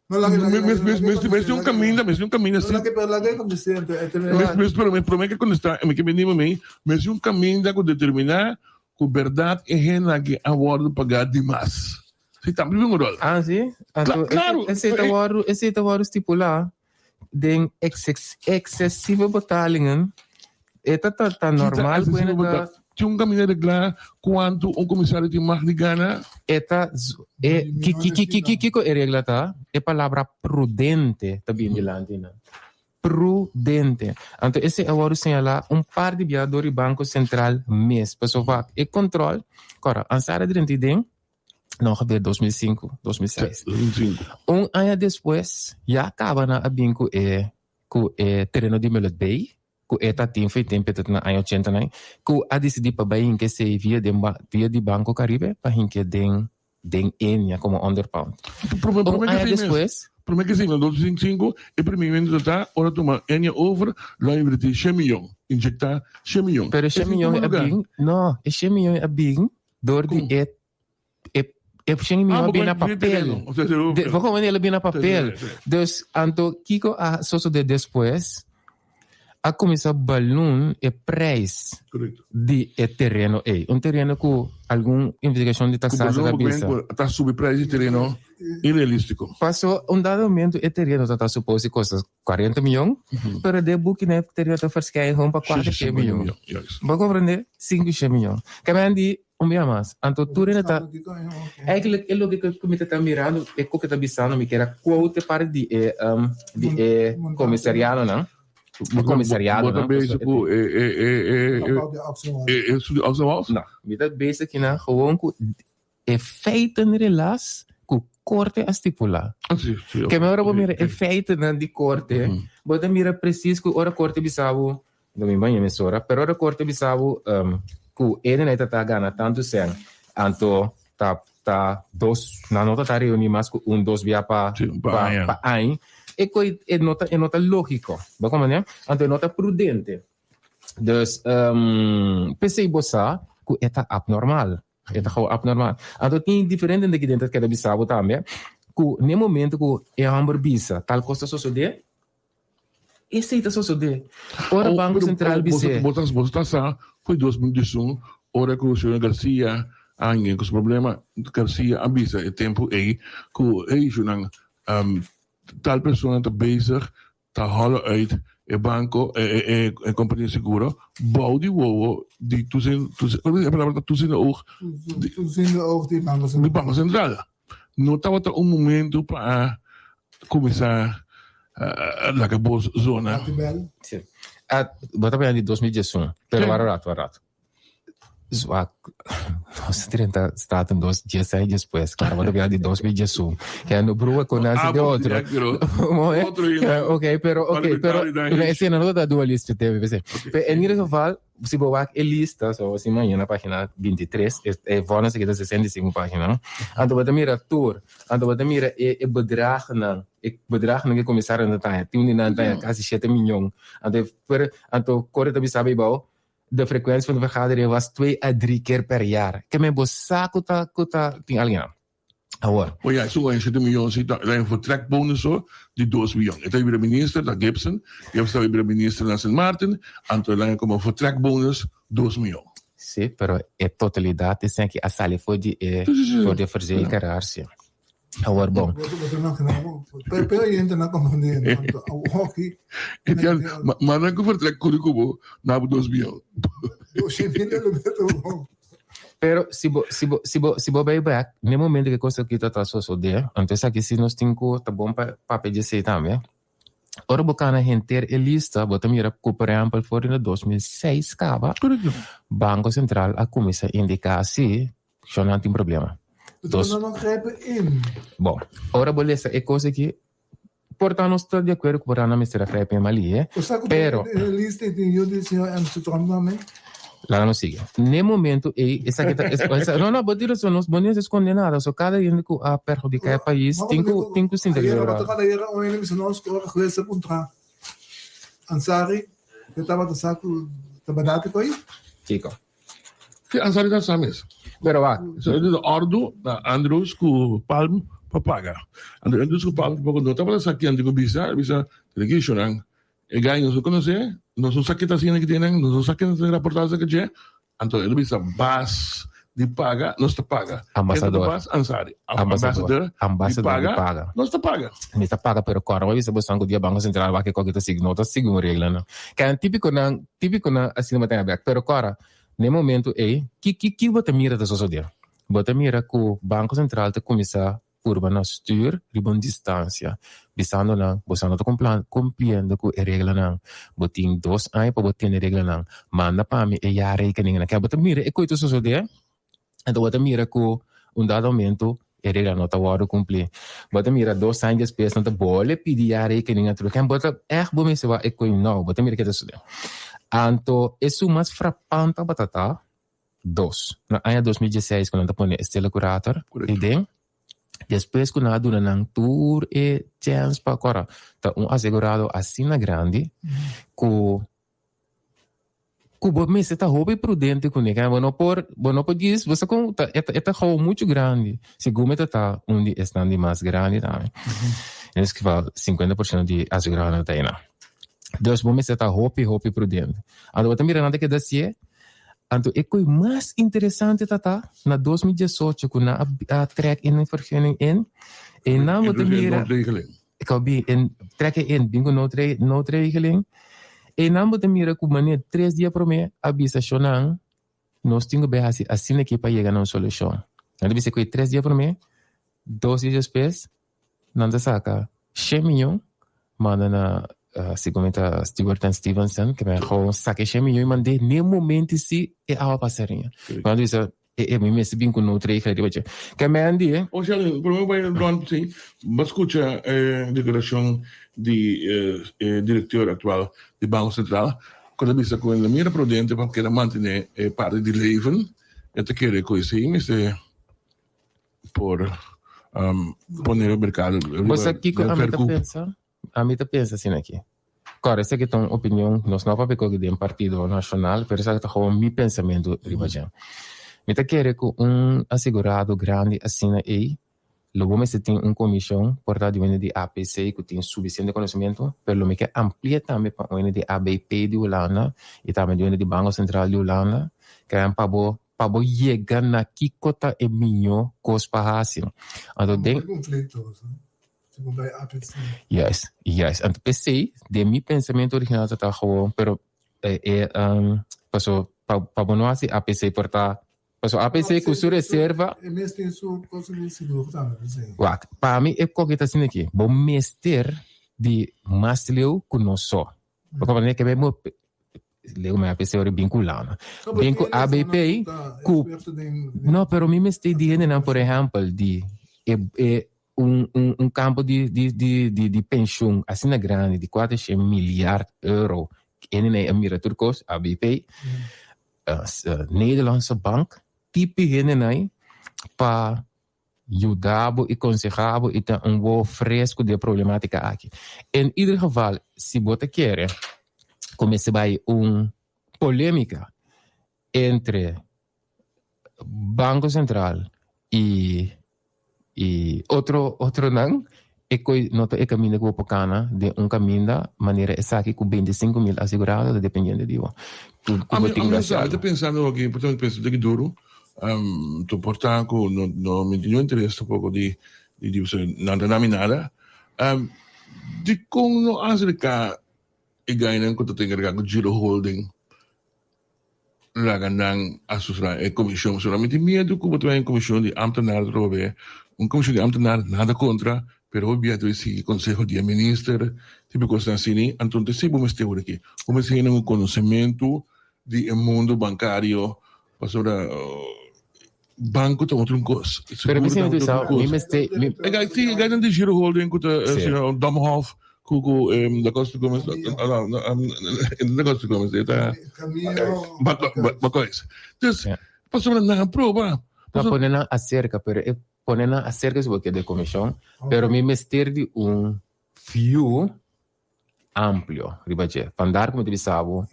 Mas um caminho assim. Mas promete que quando está, me que venimos bem, mas um caminho da que determinar com verdade é rena que a hora de pagar demais. Você está me vendo? Ah, sim? Claro. Esse é o estipular de excessiva betalingen. Tá normal. Tinha um caminho de lá quanto um comissário de mag de Gana. Que regla tá? É palavra prudente também de lá, prudente. Então, esse é o señalar par de viadores do Banco Central mês. Pessoal, e controle. Agora, ansara de dentro Não, gebeurt 2005, 2006. 2005. Año después, ya acaba na abin ko terreno di Melot Bay, ko eta team foi tempo na año 89, ko a decidi pa bayin que se via di Banco Caribe, pa hinke den enya como underpound. Año después, Para que sim, em 2005, e para mim ainda está, ora toma enya over, lá invertir 100 milhões, injectar 100 milhões. Pero 100 milhões abin, no, 100 milhões abin, door di Misschien niet binnen papel. Waarom wanneer binnen papel? Dus anto kiko a soso de después a começar balloon e prijs de terreno é. Terreno com alguma investigação de taxação da bisa. Está sob preço de terreno irrealístico. Passou dado momento o terreno está suposto custa 40 milhões, pero de book né terreno está verschijnen para 40 milhões. Vou compreender 5 milhões. Kamandi dia mais. Então, tudo está. Eigenlijk, é o que eu me está mirando, é o que está pensando, me quer quote para de comissariado, não? De comissariado, não? Não, me está bezig aqui, não? Gewoon com efeiten relaas com corte a estipular. Que me ora mira efeiten de corte, bota mira preciso que ora corte bisabo, não me banha mesora, pero ora corte bisabo ku ene na ita gana tanto sen anto ta dos na nota ta reuni mas ku dos via pa ai e coi e nota lógico ba como né anto nota prudente dus pensei bossa ku eta abnormal anto tem diferente de que dentro que da bisabo também ku ne momento ku e amber bisa tal costa sucede esse está sucede ora Banco Central bise botas foi 2011, ora que o senhor Garcia, alguém com esse problema, Garcia avisa o tempo aí, que tal pessoa está bezig, está halen uit, o banco, a companhia seguro, bouw die wonen, die toezien oog, die Banco Central. Não estava momento para começar a boa zona. Sim. Bota bem de 2011, pero barato. Nós 30 staten 2 anos depois, cara, bota bem de 2011, que é no brua com nada de outro. Ok, pero na cena não dá dualista teve, você. Em geval, se boa a lista, só assim manhã na página 23, é vona se que 65 página. Ando bota mira tour, ando bota mira e bedrag que começaram na taia, tinha na taia quase 7 milhões. Ando corre também sabe bom. De frequência van de vergadering was 2 a 3 keer per jaar. Que me bossa kuta ting alien. Agora. Oh ja, zo 7 miljoen zit daar een vertrekbonus zo, die 2 miljoen. Het is weer de minister, dat Gibson, je hebt weer de minister naar Sint Maarten, en toen lang komen vertrekbonus 2 miljoen. Sim, pero a totalidade tem que a sala for de verzekeraar-se. Agora bom. Pero aí entra na companhia, o hockey. Mas não que vertrek currículo na 2 miljoen. Pero se bo back, no momento que coisa que tá só de, então aqui se nós temos tá bom para pedir sei também. Ora bocana gente lista, bota mira por exemplo, for em 2006 cava. Banco Central a começar a indicar assim, já não tem problema. Não grijpen in. Bom, ora beleza, é coisa que portanto não estou de acordo com a ministra grijpen in Mali, pero lista de eu disse em Sutromame. Lá não sigue. No momento essa não pode dizer nós bonitos condenados, só cada um que a perjudicar o país tem que se integrar. Cada era um inimigo se nós que regressa contra Ansari, que estava do saco trabalhar com aí. Chico. Que Ansari da Sames. Pero va. So de ordo na Andrews ku Palm papaga. Andrews ku Palm papaga. Não estava aqui antigo bisa delegation ang e ganho se conhecer, não são saquetas assim que tem, não são saquetas de reportagem que tem. Então ele bisa bas de paga, nós te paga. Ambassador. Bas Ansari. Ambassador paga. Nós te paga. Me te paga pero agora vai ser bastante dia Banco Central vai que qualquer signo, tá signo regra não. Que é típico na assim não tem aberto, pero agora no momento que você mira da sociedade? Você mira que o Banco Central te começa a stuur ribon distância, bisando não, você não está cumprindo com a regra não, você tem 2 anos para você ter a regra não, manda para mim e a rekening não, que você mira e coisa sociedade, então você mira que um dado momento, ele não está a cumprir. Bota mira 2 anos depois, não está boa, pedir a rekening a trocar. Bota bom me se vai não. Bota mira que é isso. Anto, isso mais frappante batata. 2. No ano 2016, quando eu põe Estela Curator, e depois quando eu dou um tour e chance para agora, tá assegurado assim na grande, que me está hobby prudente com ele, não por dizer, você com tá muito grande, segundo tá onde está mais grande também, eles que fala 50% de assegurado na Taina. Deus bom me está hobby prudente. Agora também nada que descer. Então, é coisa mais interessante tá na 2018 quando a track in vergunning in e na wat mira en track in bingo no regeling e na wat mira ku mania 3 dias por mês avisa chonan nós tinha bem assim aqui para chegar na solução. Então disse que 3 dias por mês 2 dias depois não saca 100 milhões manda na segundo Stewart and Stevenson, que me gewoon saque 100 milhões e mandei nem momento se é a passarinha. Quando isso me se bem com o três que me andi o sea, por mim vai dar sim, mas escuta a declaração de diretor atual do Banco Central, quando disse que a minha prudente para que manter parte de leven, eu te quero coisa assim, mas por poner o mercado. Você aqui com a mim pensa assim aqui. Claro, essa aqui é uma opinião, nós não vamos pegar de um partido nacional, mas essa é o meu pensamento, Ribajão. Me tá querendo que assegurado grande assim aí, logo mais tem comissão por dar de APC que tem suficiente conhecimento, pelo menos que amplia também para o de ABP de Holanda e também de Banco Central de Holanda, que é para chegar na que cota é melhor coisa para assim. Então tem Yes. And PC, de mi pensamento original está gewoon, pero paso para não assim APC portar, paso APC com sua reserva. Para mim é coisa assim aqui, bom mestre de mais leu com nós só. Porque para mim que bem leu mais APC ori vinculado. Vinco ABP, não, pero mi mestre de não, por exemplo, de campo de pensão assim na grande de 400 miljarden euro in Amira Turcos, ABP, Nederlandse bank, type henenai para ajudar e aconselhar e ter bom fresco de problemática aqui. Em ieder geval, se você quer, começa a polêmica entre Banco Central e outro não é caminho que vou cana de caminho da maneira exata com 25 mil assegurados dependendo de eu estou pensando aqui portanto penso que duro tu portanto não me interessa um pouco de nada nada de como África e ganham quando tem que giro holding laganang associar a comissão solamente medo que botar em comissão de ambtenaar trobe comissão de ambtenaar nada contra pero obviamente esse conselho de ministro tipo coisa assim então se vamos ter aqui vamos ter um conhecimento de mundo bancário para banco tem outro coisa pero me sinto sim ganham de giro holding que o Domhof Kuku da Costa Gomes da Costa Gomes está coisa então passou na prova não ponen acerca pero ponen acerca sobre de comissão pero me mestre de view amplio ribache andar como divisavo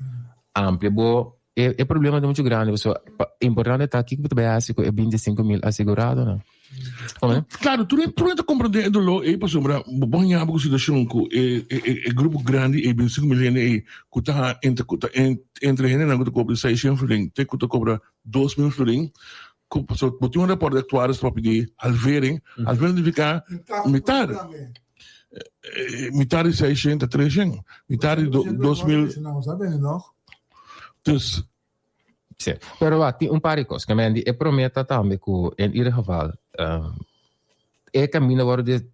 amplo bo é problema muito grande so importante tá aqui que básico é 25 mil assegurado não claro tu não está compreendendo lo e passou para bom já porque situação com é grupo grande e 25 mil e que tá entre ele não que cobra 600 florin te que cobra 2 mil florin passou botou report de atuários para pedir halvering de ficar metade de 600 300 metade de 2 mil dus sim, pero tem par de coisas que me é prometa também que em ieder geval é caminho agora de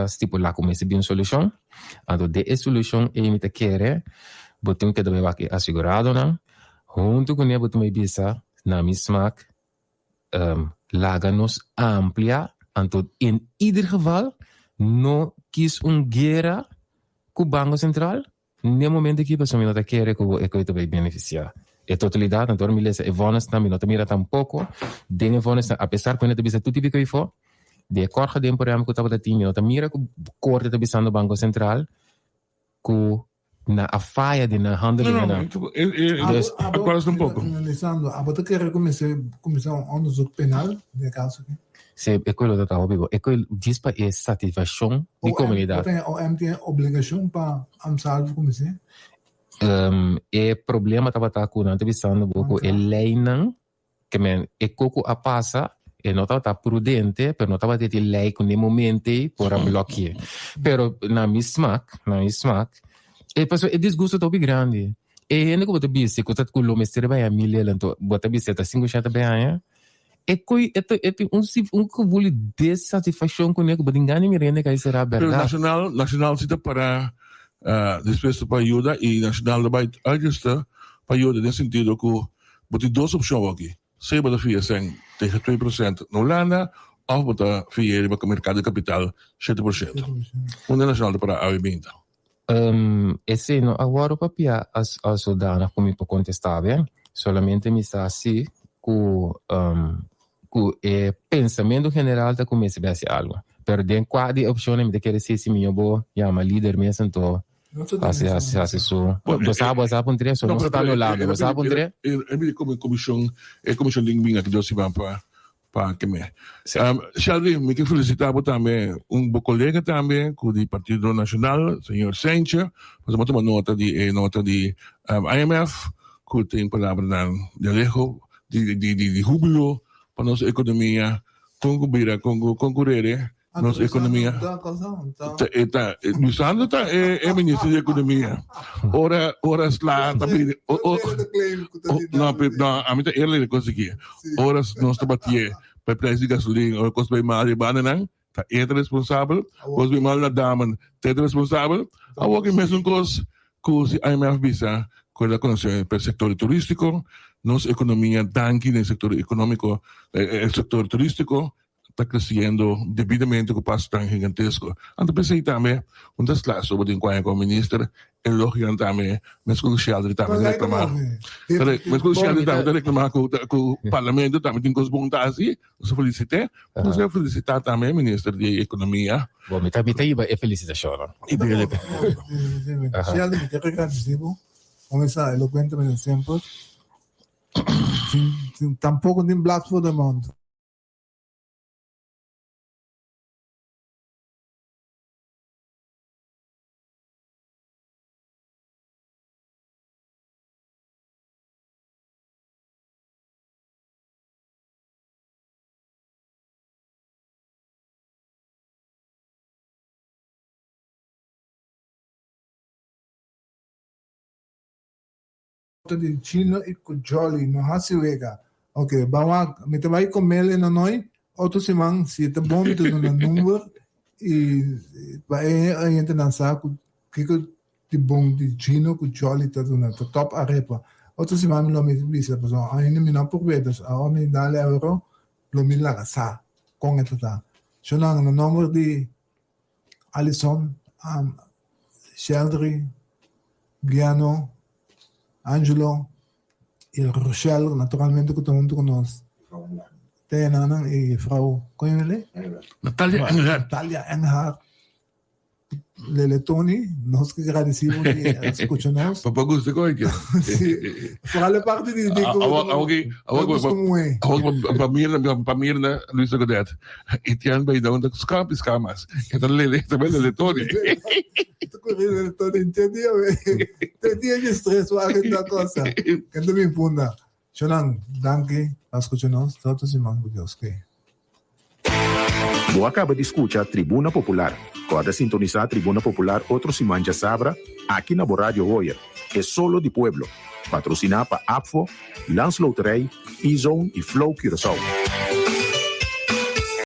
estipular como esse bem solução, então de solução é me querer botar que deve aqui assegurado não, junto com ele botar me bisa na misma láganos amplia, entonces en ieder geval no quis un guerra con Banco Central, nel momento que a pessoa não quer que eu vai beneficiar. É totalidade, então me lesa evonas também não mira tampoco, den evonas apesar que não tem tudo tipo que for, de corda de emprego que estava da time, não mira que corda está bisando Banco Central, que na a faia de na handling na. Agora um pouco. Analisando, a você quer começar um onderzoek penal de caso aqui? Sim, é aquilo que eu estava vendo. É aquilo diz para a satisfação da comunidade. O M tem obrigação para salvar como se? É problema estava com não bisando pouco é lei não que men é coco a passa e não estava prudente, pero não estava tendo lei com nem momento para bloquear. Pero na misma e passou é desgosto tão grande. E ainda que você disse que você com o mestre vai a milha então você disse até 50 bem é um cavalo de satisfação com ele, mas engano me rende que será verdade. Nacional cita para disposto para ajuda e nacional vai ajustar para ajuda nesse sentido que botar duas opções aqui. Se você faz sem tegen 2% na Holanda, ou você faz para o mercado de capital 7%. Onde nacional para a venda. Esse não agora o papel as soldana como para contestar bem, solamente me está assim que o pensamento general da começa a ser algo. Pero den quadri opzione mi quer se mi bo chama líder mesmo então assessor. Você sabe tre so não está no lado, você sabe tre? É como comissão de linguagem que Deus vai para que me. Shelby, me quero felicitar também colega também do Partido Nacional, senhor Sencha, mas uma nota de IMF que tem palavra de alejo de júbilo para nossa economia concorrer nossa economia Luciano é ministro da economia ora lá também não a mim ele conseguia ora nós trabalhamos para preço de gasolina ou custo bem mal de banana tá responsável custo bem mal na dama responsável a o que mesmo coisa que a IMF visa com a condição para o setor turístico nossa economia tanque no setor econômico o setor turístico está crescendo devidamente com passo tão gigantesco. Então pensei também, das classes sobre o enquanto como ministro, elogiando também, mas com o Sheldon também reclamar. Mas com o Sheldon também reclamar com o parlamento também tem coisas bons assim, nos felicitei. Nos felicitar também, ministro de Economia. Bom, me também é felicitação. Sheldon, me quero agradecer, começar eloquentemente sempre, tampouco tem black for the month. De China e com Jolly no Hasiwega. Ok, bawa, me te vai comer na noi, outro semana se te bom me no número e vai a gente lançar que de bom de China com Jolly tá na top arepa. Outro semana lo me visa, pessoal, ainda me não por vedas, a homem dá euro, lo me lá sa com essa tá. Chonang no número de Alison, Sheldry, Giano, Angelo e Rochelle, naturalmente que todo mundo conhece. Tem Nana e Frau, como ele? Natália Enghart. Lele Tony, nós que agradecemos que escutam-nos. Papá Gusto, como é que é? Fala parte de para mim, Luís Godet, e tinha bem da onde os campos camas. Então Lele, também Lele Tony. Lele Tony, entendia? Entendia de estresse, o ar da coisa. Quando me funda. Chonan, danke, escutam-nos, todos irmãos de Deus. Você acaba de escutar Tribuna Popular. Pode sintonizar a Tribuna Popular outro semana sabra aqui na Rádio Royer. É solo de pueblo. Patrocinado por APFO, Lance Loterei, E-Zone e Flow Curaçao.